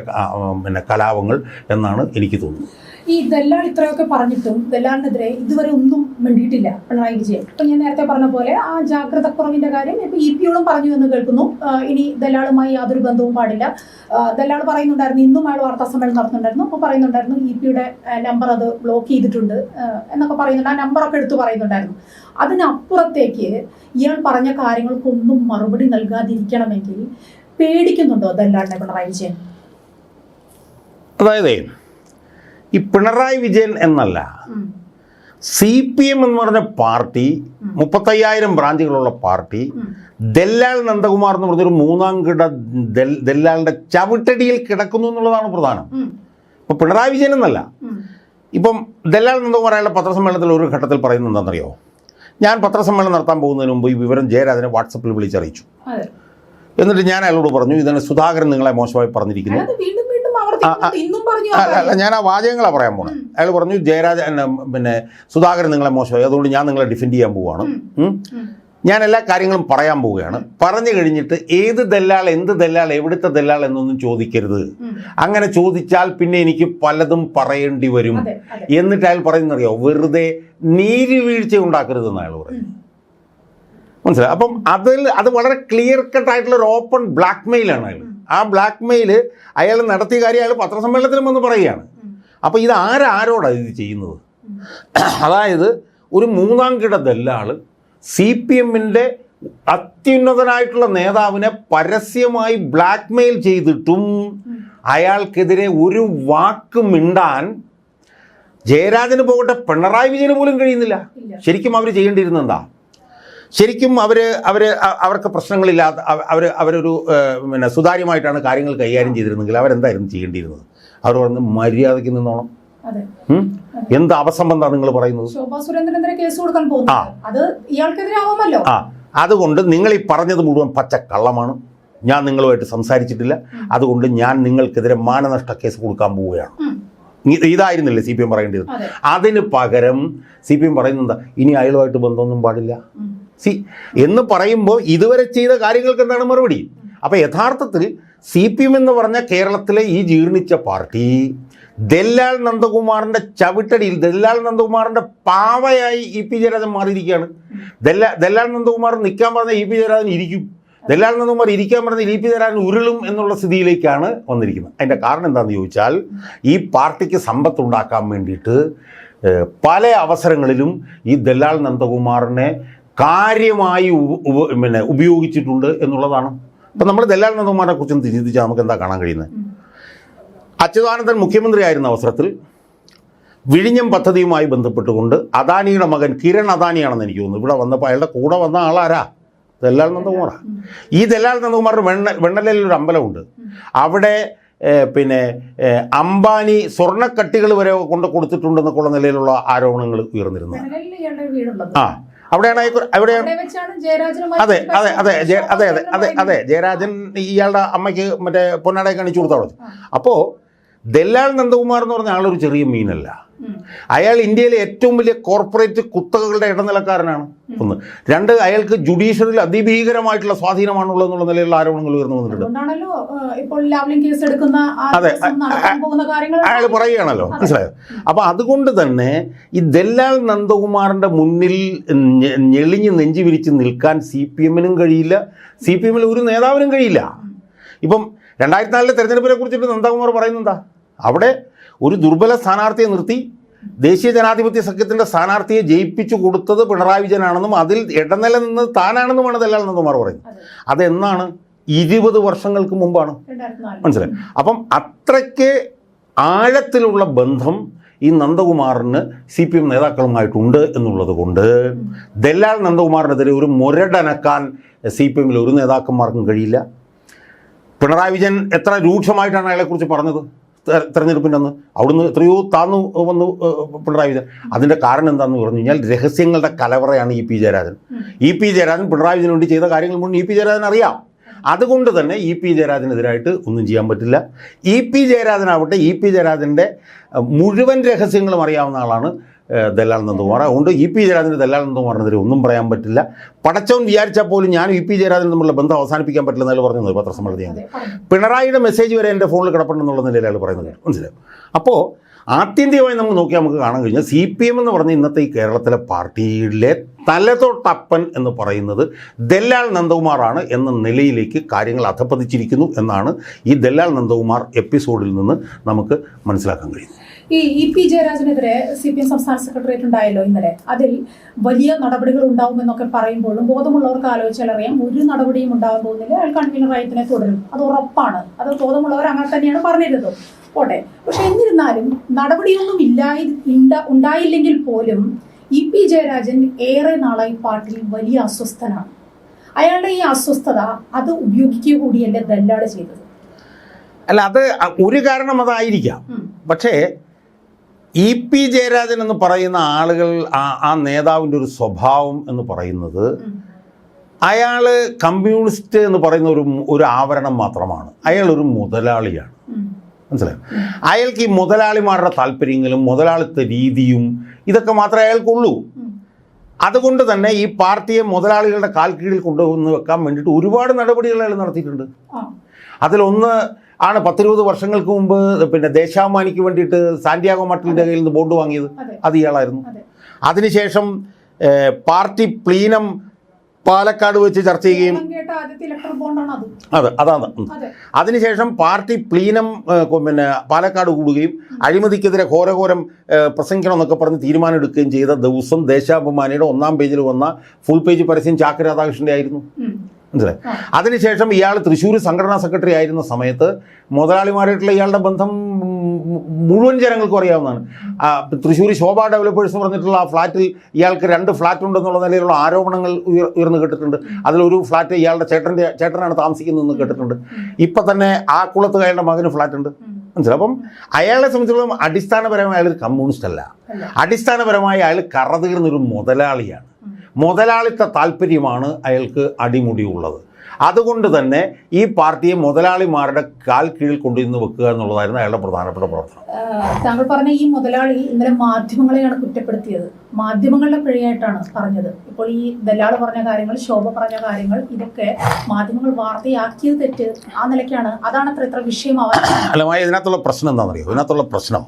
പിന്നെ കലാപങ്ങൾ എന്നാണ് എനിക്ക് തോന്നുന്നത്. ഈ ദല്ലാൽ ഇത്രയൊക്കെ പറഞ്ഞിട്ടും ദല്ലാലിനെതിരെ ഇതുവരെ ഒന്നും മിണ്ടിയിട്ടില്ല പിണറായി വിജയൻ. ഇപ്പം ഞാൻ നേരത്തെ പറഞ്ഞ പോലെ ആ ജാഗ്രതക്കുറവിന്റെ കാര്യം ഇപ്പം EP-യോടും പറഞ്ഞു എന്ന് കേൾക്കുന്നു. ഇനി ദല്ലാളുമായി യാതൊരു ബന്ധവും പാടില്ല. ദല്ലാൾ പറയുന്നുണ്ടായിരുന്നു, ഇന്നും അയാൾ വാർത്താ സമ്മേളനം നടത്തുന്നുണ്ടായിരുന്നു. അപ്പോൾ പറയുന്നുണ്ടായിരുന്നു EP-യുടെ നമ്പർ അത് ബ്ലോക്ക് ചെയ്തിട്ടുണ്ട് എന്നൊക്കെ പറയുന്നുണ്ട്. ആ നമ്പറൊക്കെ എടുത്തു പറയുന്നുണ്ടായിരുന്നു. അതിനപ്പുറത്തേക്ക് ഇയാൾ പറഞ്ഞ കാര്യങ്ങൾക്കൊന്നും മറുപടി നൽകാതിരിക്കണമെങ്കിൽ പേടിക്കുന്നുണ്ടോ ദല്ലാളിനെ പിണറായി വിജയൻ? അതായത് ഈ പിണറായി വിജയൻ എന്നല്ല, CPM എന്ന് പറഞ്ഞ പാർട്ടി 35,000 ബ്രാഞ്ചുകളുള്ള പാർട്ടി, ദല്ലാൽ നന്ദകുമാർ എന്ന് പറഞ്ഞൊരു മൂന്നാം കിട ദല്ലാലിൻ്റെ ചവിട്ടടിയിൽ കിടക്കുന്നു എന്നുള്ളതാണ് പ്രധാനം. ഇപ്പം പിണറായി വിജയൻ എന്നല്ല, ഇപ്പം ദല്ലാൽ നന്ദകുമാർ അയാളുടെ പത്രസമ്മേളനത്തിൽ ഒരു ഘട്ടത്തിൽ പറയുന്നത് എന്താണെന്നറിയോ, ഞാൻ പത്രസമ്മേളനം നടത്താൻ പോകുന്നതിന് മുമ്പ് ഈ വിവരം ജയരാജനെ വാട്സപ്പിൽ വിളിച്ചറിയിച്ചു. എന്നിട്ട് ഞാൻ അയാളോട് പറഞ്ഞു, ഇതിനെ സുധാകരൻ നിങ്ങളെ മോശമായി പറഞ്ഞിരിക്കുന്നു. അല്ല, ഞാൻ ആ വാചകങ്ങളാണ് പറയാൻ പോണത്. അയാൾ പറഞ്ഞു ജയരാജ പിന്നെ സുധാകരൻ നിങ്ങളെ മോശമായി, അതുകൊണ്ട് ഞാൻ നിങ്ങളെ ഡിഫെൻഡ് ചെയ്യാൻ പോവുകയാണ്, ഞാൻ എല്ലാ കാര്യങ്ങളും പറയാൻ പോവുകയാണ്. പറഞ്ഞു കഴിഞ്ഞിട്ട് ഏത് ദല്ലാൾ, എന്ത് ദല്ലാൾ, എവിടുത്തെ ദല്ലാൾ എന്നൊന്നും ചോദിക്കരുത്. അങ്ങനെ ചോദിച്ചാൽ പിന്നെ എനിക്ക് പലതും പറയേണ്ടി വരും. എന്നിട്ട് അയാൾ പറയുന്നറിയോ, വെറുതെ നീരുവീഴ്ച ഉണ്ടാക്കരുതെന്ന് അയാൾ പറയും. മനസ്സിലായി. അപ്പം അത് വളരെ ക്ലിയർ കട്ടായിട്ടുള്ള ഒരു ഓപ്പൺ ബ്ലാക്ക് മെയിലാണ് അയാൾ. ആ ബ്ലാക്ക് മെയിൽ അയാൾ നടത്തിയ കാര്യം അയാൾ പത്രസമ്മേളനത്തിലും വന്ന് പറയുകയാണ്. അപ്പോൾ ഇത് ആരോടാണ് ഇത് ചെയ്യുന്നത്? അതായത് ഒരു മൂന്നാം കിട ദല്ലാൾ CPMൻ്റെ അത്യുന്നതനായിട്ടുള്ള നേതാവിനെ പരസ്യമായി ബ്ലാക്ക് മെയിൽ ചെയ്തിട്ടും അയാൾക്കെതിരെ ഒരു വാക്ക് മിണ്ടാൻ ജയരാജന് പോകട്ടെ പിണറായി വിജയന് പോലും കഴിയുന്നില്ല. ശരിക്കും അവർ ചെയ്യേണ്ടിയിരുന്നത് എന്താ? ശരിക്കും അവർക്ക് പ്രശ്നങ്ങളില്ലാത്ത അവരൊരു പിന്നെ സുതാര്യമായിട്ടാണ് കാര്യങ്ങൾ കൈകാര്യം ചെയ്തിരുന്നെങ്കിൽ അവരെന്തായിരുന്നു ചെയ്യേണ്ടിയിരുന്നത്? അവർ പറഞ്ഞ് മര്യാദയ്ക്ക് നിന്നോണം. എന്ത് അപസംബന്ധമാണ് നിങ്ങൾ പറയുന്നത്? അതുകൊണ്ട് നിങ്ങൾ ഈ പറഞ്ഞത് മുഴുവൻ പച്ച കള്ളമാണ്. ഞാൻ നിങ്ങളുമായിട്ട് സംസാരിച്ചിട്ടില്ല. അതുകൊണ്ട് ഞാൻ നിങ്ങൾക്കെതിരെ മാനനഷ്ട കേസ് കൊടുക്കാൻ പോവുകയാണ്. ഇതായിരുന്നില്ലേ CPM പറയേണ്ടത്? അതിന് പകരം CPM പറയുന്നത് ഇനി അയാളുമായിട്ട് ബന്ധമൊന്നും പാടില്ല എന്ന് പറയുമ്പോൾ ഇതുവരെ ചെയ്ത കാര്യങ്ങൾക്ക് എന്താണ് മറുപടി? അപ്പോൾ യഥാർത്ഥത്തിൽ CPM എന്ന് പറഞ്ഞ കേരളത്തിലെ ഈ ജീർണിച്ച പാർട്ടി ദല്ലാൽ നന്ദകുമാറിൻ്റെ ചവിട്ടടിയിൽ, ദല്ലാൽ നന്ദകുമാറിൻ്റെ പാവയായി EP ജയരാജൻ മാറിയിരിക്കുകയാണ്. ദല്ലാൽ നന്ദകുമാർ നിൽക്കാൻ പറഞ്ഞ EP ജയരാജൻ ഇരിക്കും, ദല്ലാൽ നന്ദകുമാർ ഇരിക്കാൻ പറഞ്ഞ EP ജയരാജൻ ഉരുളും എന്നുള്ള സ്ഥിതിയിലേക്കാണ് വന്നിരിക്കുന്നത്. അതിൻ്റെ കാരണം എന്താണെന്ന് ചോദിച്ചാൽ, ഈ പാർട്ടിക്ക് സമ്പത്തുണ്ടാക്കാൻ വേണ്ടിയിട്ട് പല അവസരങ്ങളിലും ഈ ദല്ലാൽ നന്ദകുമാറിനെ കാര്യമായി പിന്നെ ഉപയോഗിച്ചിട്ടുണ്ട് എന്നുള്ളതാണ്. അപ്പം നമ്മൾ ദല്ലാൽ നന്ദകുമാറിനെ കുറിച്ച് ചിന്തിച്ചാൽ നമുക്ക് എന്താ കാണാൻ കഴിയുന്നത്? അച്യുതാനന്ദൻ മുഖ്യമന്ത്രി ആയിരുന്ന അവസരത്തിൽ വിഴിഞ്ഞം പദ്ധതിയുമായി ബന്ധപ്പെട്ടുകൊണ്ട് അദാനിയുടെ മകൻ കിരൺ അദാനിയാണെന്ന് എനിക്ക് തോന്നുന്നു. ഇവിടെ വന്നപ്പോൾ അയാളുടെ കൂടെ വന്ന ആളാരാ? ദല്ലാൽ നന്ദകുമാറാണ്. ഈ ദല്ലാൽ നന്ദകുമാറിന് വെണ്ണലയിൽ ഒരു അമ്പലമുണ്ട്. അവിടെ പിന്നെ അംബാനി സ്വർണ്ണക്കട്ടികൾ വരെ കൊണ്ട് കൊടുത്തിട്ടുണ്ടെന്നൊക്കെയുള്ള നിലയിലുള്ള ആരോപണങ്ങൾ ഉയർന്നിരുന്നു. ആ അവിടെയാണ് അതെ അതെ അതെ അതെ അതെ അതെ ജയരാജൻ ഇയാളുടെ അമ്മയ്ക്ക് മറ്റേ പൊന്നാടയെ കാണിച്ചു കൊടുത്താൽ. അപ്പോൾ ദല്ലാൽ നന്ദകുമാർ എന്ന് പറഞ്ഞ ആളൊരു ചെറിയ മീനല്ല. അയാൾ ഇന്ത്യയിലെ ഏറ്റവും വലിയ കോർപ്പറേറ്റ് കുത്തകകളുടെ ഇടനിലക്കാരനാണ്. ഒന്ന്. രണ്ട്, അയാൾക്ക് ജുഡീഷ്യറിയിൽ അതിഭീകരമായിട്ടുള്ള സ്വാധീനമാണുള്ളത് എന്നുള്ള നിലയിലുള്ള ആരോപണങ്ങൾ ഉയർന്നു വന്നിട്ടുണ്ട്. അതെ, അയാൾ പറയുകയാണല്ലോ, മനസ്സിലായോ? അപ്പൊ അതുകൊണ്ട് തന്നെ ഈ ദല്ലാൽ നന്ദകുമാറിന്റെ മുന്നിൽ ഞെളിഞ്ഞ് നെഞ്ചു വിരിച്ച് നിൽക്കാൻ CPM-നും കഴിയില്ല, CPM-ൽ ഒരു നേതാവിനും കഴിയില്ല. ഇപ്പം 2004 തെരഞ്ഞെടുപ്പിനെ കുറിച്ചിട്ട് നന്ദകുമാർ പറയുന്നെന്താ? അവിടെ ഒരു ദുർബല സ്ഥാനാർത്ഥിയെ നിർത്തി ദേശീയ ജനാധിപത്യ സഖ്യത്തിൻ്റെ സ്ഥാനാർത്ഥിയെ ജയിപ്പിച്ചു കൊടുത്തത് പിണറായി വിജയനാണെന്നും അതിൽ ഇടനില നിന്ന് താനാണെന്നുമാണ് ദല്ലാൽ നന്ദകുമാർ പറയുന്നത്. അതെന്നാണ്? 20 വർഷങ്ങൾക്ക് മുമ്പാണ്. മനസ്സിലായി? അപ്പം അത്രയ്ക്ക് ആഴത്തിലുള്ള ബന്ധം ഈ നന്ദകുമാറിന് CPM നേതാക്കളുമായിട്ടുണ്ട് എന്നുള്ളത് കൊണ്ട് ദല്ലാൽ നന്ദകുമാറിനെതിരെ ഒരു മുരടനക്കാൻ CPM-ൽ ഒരു നേതാക്കന്മാർക്കും കഴിയില്ല. പിണറായി വിജയൻ എത്ര രൂക്ഷമായിട്ടാണ് അയാളെക്കുറിച്ച് പറഞ്ഞത് തെരഞ്ഞെടുപ്പിൻ്റെ അന്ന്? അവിടുന്ന് എത്രയോ താന്നു വന്നു പിണറായി വിജയൻ. അതിൻ്റെ കാരണം എന്താണെന്ന് പറഞ്ഞു കഴിഞ്ഞാൽ രഹസ്യങ്ങളുടെ കലവറയാണ് EP ജയരാജൻ. EP ജയരാജൻ പിണറായി വിജയന് വേണ്ടി ചെയ്ത കാര്യങ്ങൾ മുഴുവൻ EP ജയരാജൻ അറിയാം. അതുകൊണ്ട് തന്നെ EP ജയരാജനെതിരായിട്ട് ഒന്നും ചെയ്യാൻ പറ്റില്ല. EP ജയരാജനാവട്ടെ, EP ജയരാജൻ്റെ മുഴുവൻ രഹസ്യങ്ങളും അറിയാവുന്ന ആളാണ് ദല്ലാൽ നന്ദകുമാർ. അതുകൊണ്ട് EP ജയരാജന് ദല്ലാൽ നന്ദകുമാറിനെതിരെ ഒന്നും പറയാൻ പറ്റില്ല. പടച്ചവൻ വിചാരിച്ചാൽ പോലും ഞാൻ EP ജയരാജൻ തമ്മിലുള്ള ബന്ധം അവസാനിപ്പിക്കാൻ പറ്റില്ല എന്നല്ല പറഞ്ഞത് പത്രസമ്മേളനത്തിൽ. പിണറായിയുടെ മെസ്സേജ് വരെ എൻ്റെ ഫോണിൽ കിടപ്പുണ്ടെന്നുള്ള നിലയിൽ അയാൾ പറയുന്നത് മനസ്സിലാവും. അപ്പോൾ ആത്യന്തികമായി നമുക്ക് നോക്കിയാൽ നമുക്ക് കാണാൻ കഴിഞ്ഞാൽ CPM എന്ന് പറഞ്ഞ ഇന്നത്തെ ഈ കേരളത്തിലെ പാർട്ടിയിലെ തലതൊട്ടപ്പൻ എന്ന് പറയുന്നത് ദല്ലാൽ നന്ദകുമാറാണ് എന്ന നിലയിലേക്ക് കാര്യങ്ങൾ അധപ്പതിച്ചിരിക്കുന്നു എന്നാണ് ഈ ദല്ലാൽ നന്ദകുമാർ എപ്പിസോഡിൽ നിന്ന് നമുക്ക് മനസ്സിലാക്കാൻ കഴിയുന്നത്. ഈ EP ജയരാജനെതിരെ CPM സംസ്ഥാന സെക്രട്ടേറിയറ്റ് ഉണ്ടായല്ലോ ഇന്നലെ. അതിൽ വലിയ നടപടികൾ ഉണ്ടാവുമെന്നൊക്കെ പറയുമ്പോഴും ബോധമുള്ളവർക്ക് ആലോചിച്ചാൽ അറിയാം ഒരു നടപടിയും ഉണ്ടാകാൻ പോകുന്നില്ല. അയാൾ കൺവീനറായി തന്നെ തുടരും, അത് ഉറപ്പാണ്. അത് ബോധമുള്ളവർ അങ്ങനെ തന്നെയാണ് പറഞ്ഞിരുന്നത്. പോട്ടെ. പക്ഷെ എന്നിരുന്നാലും നടപടിയൊന്നും ഉണ്ടായില്ലെങ്കിൽ പോലും EP ജയരാജൻ ഏറെ നാളായി പാർട്ടിയിൽ വലിയ അസ്വസ്ഥനാണ്. അയാളുടെ ഈ അസ്വസ്ഥത അത് ഉപയോഗിക്കുക കൂടിയല്ലേ ദല്ലാൾ ചെയ്തത്? അല്ല, അത് ഒരു കാരണം അതായിരിക്കാം. പക്ഷേ EP ജയരാജൻ എന്ന് പറയുന്ന ആളുകൾ ആ നേതാവിൻ്റെ ഒരു സ്വഭാവം എന്ന് പറയുന്നത് അയാൾ കമ്മ്യൂണിസ്റ്റ് എന്ന് പറയുന്ന ഒരു ആവരണം മാത്രമാണ്. അയാളൊരു മുതലാളിയാണ്. മനസ്സിലായോ? അയാൾക്ക് ഈ മുതലാളിമാരുടെ താല്പര്യങ്ങളും മുതലാളിത്ത രീതിയും ഇതൊക്കെ മാത്രമേ അയാൾക്കുള്ളൂ. അതുകൊണ്ട് തന്നെ ഈ പാർട്ടിയെ മുതലാളികളുടെ കാൽക്കീഴിൽ കൊണ്ടുവന്ന് വെക്കാൻ വേണ്ടിയിട്ട് ഒരുപാട് നടപടികൾ അയാൾ നടത്തിയിട്ടുണ്ട്. അതിലൊന്ന് ആണ് 10-20 വർഷങ്ങൾക്ക് മുമ്പ് പിന്നെ ദേശാഭിമാനിക്ക് വേണ്ടിയിട്ട് സാന്റിയാഗോ മട്ടലിൻ്റെ കയ്യിൽ നിന്ന് ബോണ്ട് വാങ്ങിയത്. അത് ഇയാളായിരുന്നു. അതിനുശേഷം പാർട്ടി പ്ലീനം പാലക്കാട് വെച്ച് ചർച്ച ചെയ്യുകയും അതാണ്. അതിനുശേഷം പാർട്ടി പ്ലീനം പിന്നെ പാലക്കാട് കൂടുകയും അഴിമതിക്കെതിരെ ഘോരഘോരം പ്രസംഗിക്കണമെന്നൊക്കെ പറഞ്ഞ് തീരുമാനം എടുക്കുകയും ചെയ്ത ദിവസം ദേശാഭിമാനിയുടെ 1-ാം പേജിൽ വന്ന ഫുൾ പേജ് പരസ്യം ചാക്ക് രാധാകൃഷ്ണൻ്റെ ആയിരുന്നു. മനസ്സിലായി? അതിനുശേഷം ഇയാൾ തൃശ്ശൂർ സംഘടനാ സെക്രട്ടറി ആയിരുന്ന സമയത്ത് മുതലാളിമാരായിട്ടുള്ള ഇയാളുടെ ബന്ധം മുഴുവൻ ജനങ്ങൾക്കും അറിയാവുന്നതാണ്. തൃശ്ശൂർ ശോഭ ഡെവലപ്പേഴ്സ് എന്ന് പറഞ്ഞിട്ടുള്ള ആ ഫ്ലാറ്റിൽ ഇയാൾക്ക് 2 ഫ്ലാറ്റ് ഉണ്ടെന്നുള്ള നിലയിലുള്ള ആരോപണങ്ങൾ ഉയർന്നു കേട്ടിട്ടുണ്ട്. അതിലൊരു ഫ്ലാറ്റ് ഇയാളുടെ ചേട്ടനാണ് താമസിക്കുന്നതെന്ന് കേട്ടിട്ടുണ്ട്. ഇപ്പം തന്നെ ആ കുളത്തുകാരുടെ മകന് ഫ്ലാറ്റ് ഉണ്ട്. മനസ്സിലായി? അപ്പം അയാളെ സംബന്ധിച്ചിടത്തോളം അടിസ്ഥാനപരമായി അയാൾ കമ്മ്യൂണിസ്റ്റ് അല്ല. അടിസ്ഥാനപരമായി അയാൾ കറതീർന്നൊരു മുതലാളിയാണ്. മുതലാളിത്ത താല്പര്യമാണ് അയാൾക്ക് അടിമുടിയുള്ളത്. അതുകൊണ്ട് തന്നെ ഈ പാർട്ടിയെ മുതലാളിമാരുടെ കാൽ കീഴിൽ കൊണ്ടുവന്ന് വെക്കുക എന്നുള്ളതായിരുന്നു അയാളുടെ പ്രധാനപ്പെട്ട പ്രവർത്തനം. താങ്കൾ പറഞ്ഞ ഈ മുതലാളി ഇന്നലെ മാധ്യമങ്ങളെയാണ് കുറ്റപ്പെടുത്തിയത്. മാധ്യമങ്ങളുടെ പിഴയായിട്ടാണ് പറഞ്ഞത്. ഇപ്പോൾ ഈ ദല്ലാൾ പറഞ്ഞ കാര്യങ്ങൾ, ശോഭ പറഞ്ഞ കാര്യങ്ങൾ, ഇതൊക്കെ മാധ്യമങ്ങൾ വാർത്തയാക്കിയത് തെറ്റ്. ആ നിലയ്ക്കാണ്. അതാണ് ഇത്ര വിഷയമാവാൻ. അല്ല, ഇതിനകത്തുള്ള പ്രശ്നം എന്താണെന്നറിയോ? ഇതിനകത്തുള്ള പ്രശ്നം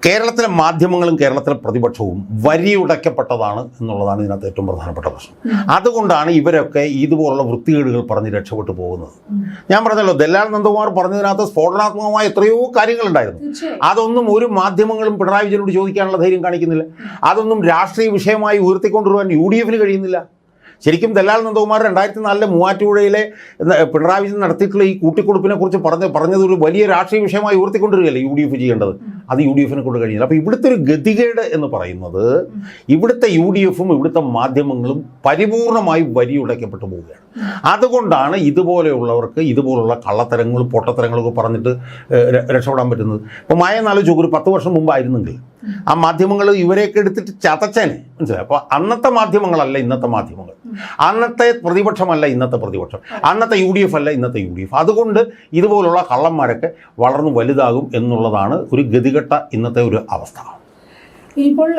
കേരളത്തിലെ മാധ്യമങ്ങളും കേരളത്തിലെ പ്രതിപക്ഷവും വരിയുടയ്ക്കപ്പെട്ടതാണ് എന്നുള്ളതാണ് ഇതിനകത്ത് ഏറ്റവും പ്രധാനപ്പെട്ട പ്രശ്നം. അതുകൊണ്ടാണ് ഇവരൊക്കെ ഇതുപോലുള്ള വൃത്തികേടുകൾ പറഞ്ഞ് രക്ഷപ്പെട്ടു പോകുന്നത്. ഞാൻ പറഞ്ഞല്ലോ, ദല്ലാൽ നന്ദകുമാർ പറഞ്ഞതിനകത്ത് സ്ഫോടനാത്മകമായ എത്രയോ കാര്യങ്ങളുണ്ടായിരുന്നു. അതൊന്നും ഒരു മാധ്യമങ്ങളും പിണറായി വിജയനോട് ചോദിക്കാനുള്ള ധൈര്യം കാണിക്കുന്നില്ല. അതൊന്നും രാഷ്ട്രീയ വിഷയമായി ഉയർത്തിക്കൊണ്ടുവരുവാൻ UDF-ന് കഴിയുന്നില്ല. ശരിക്കും ദല്ലാൽ നന്ദകുമാർ 2004 മൂവാറ്റുപുഴയിലെ പിണറായി വിജയൻ നടത്തിയിട്ടുള്ള ഈ കൂട്ടിക്കൊടുപ്പിനെ കുറിച്ച് പറഞ്ഞത് ഒരു വലിയ രാഷ്ട്രീയ വിഷയമായി ഉയർത്തിക്കൊണ്ടിരിക്കുകയല്ലേ UDF ചെയ്യേണ്ടത്. അത് UDF കൊണ്ട് കഴിഞ്ഞില്ല. അപ്പോൾ ഇവിടുത്തെ ഒരു ഗതികേട് എന്ന് പറയുന്നത് ഇവിടുത്തെ UDF-ഉം ഇവിടുത്തെ മാധ്യമങ്ങളും പരിപൂർണമായി വരിയുടയ്ക്കപ്പെട്ടു പോവുകയാണ്. അതുകൊണ്ടാണ് ഇതുപോലെയുള്ളവർക്ക് ഇതുപോലുള്ള കള്ളത്തരങ്ങളും പൊട്ടത്തരങ്ങളൊക്കെ പറഞ്ഞിട്ട് രക്ഷപ്പെടാൻ പറ്റുന്നത്. ഇപ്പോൾ മായെന്നാലോചിച്ച് ഒരു 10 വർഷം മുമ്പായിരുന്നെങ്കിൽ ആ മാധ്യമങ്ങൾ ഇവരെയൊക്കെ എടുത്തിട്ട് ചതച്ചേനെ, മനസ്സിലായി. അപ്പോൾ അന്നത്തെ മാധ്യമങ്ങളല്ല ഇന്നത്തെ മാധ്യമങ്ങൾ, അന്നത്തെ പ്രതിപക്ഷമല്ല ഇന്നത്തെ പ്രതിപക്ഷം, അന്നത്തെ UDF അല്ല ഇന്നത്തെ UDF. അതുകൊണ്ട് ഇതുപോലുള്ള കള്ളന്മാരൊക്കെ വളർന്നു വലുതാകും എന്നുള്ളതാണ് ഒരു ഗതികെട്ട ഇന്നത്തെ ഒരു അവസ്ഥ. ഇനിയിപ്പോൾ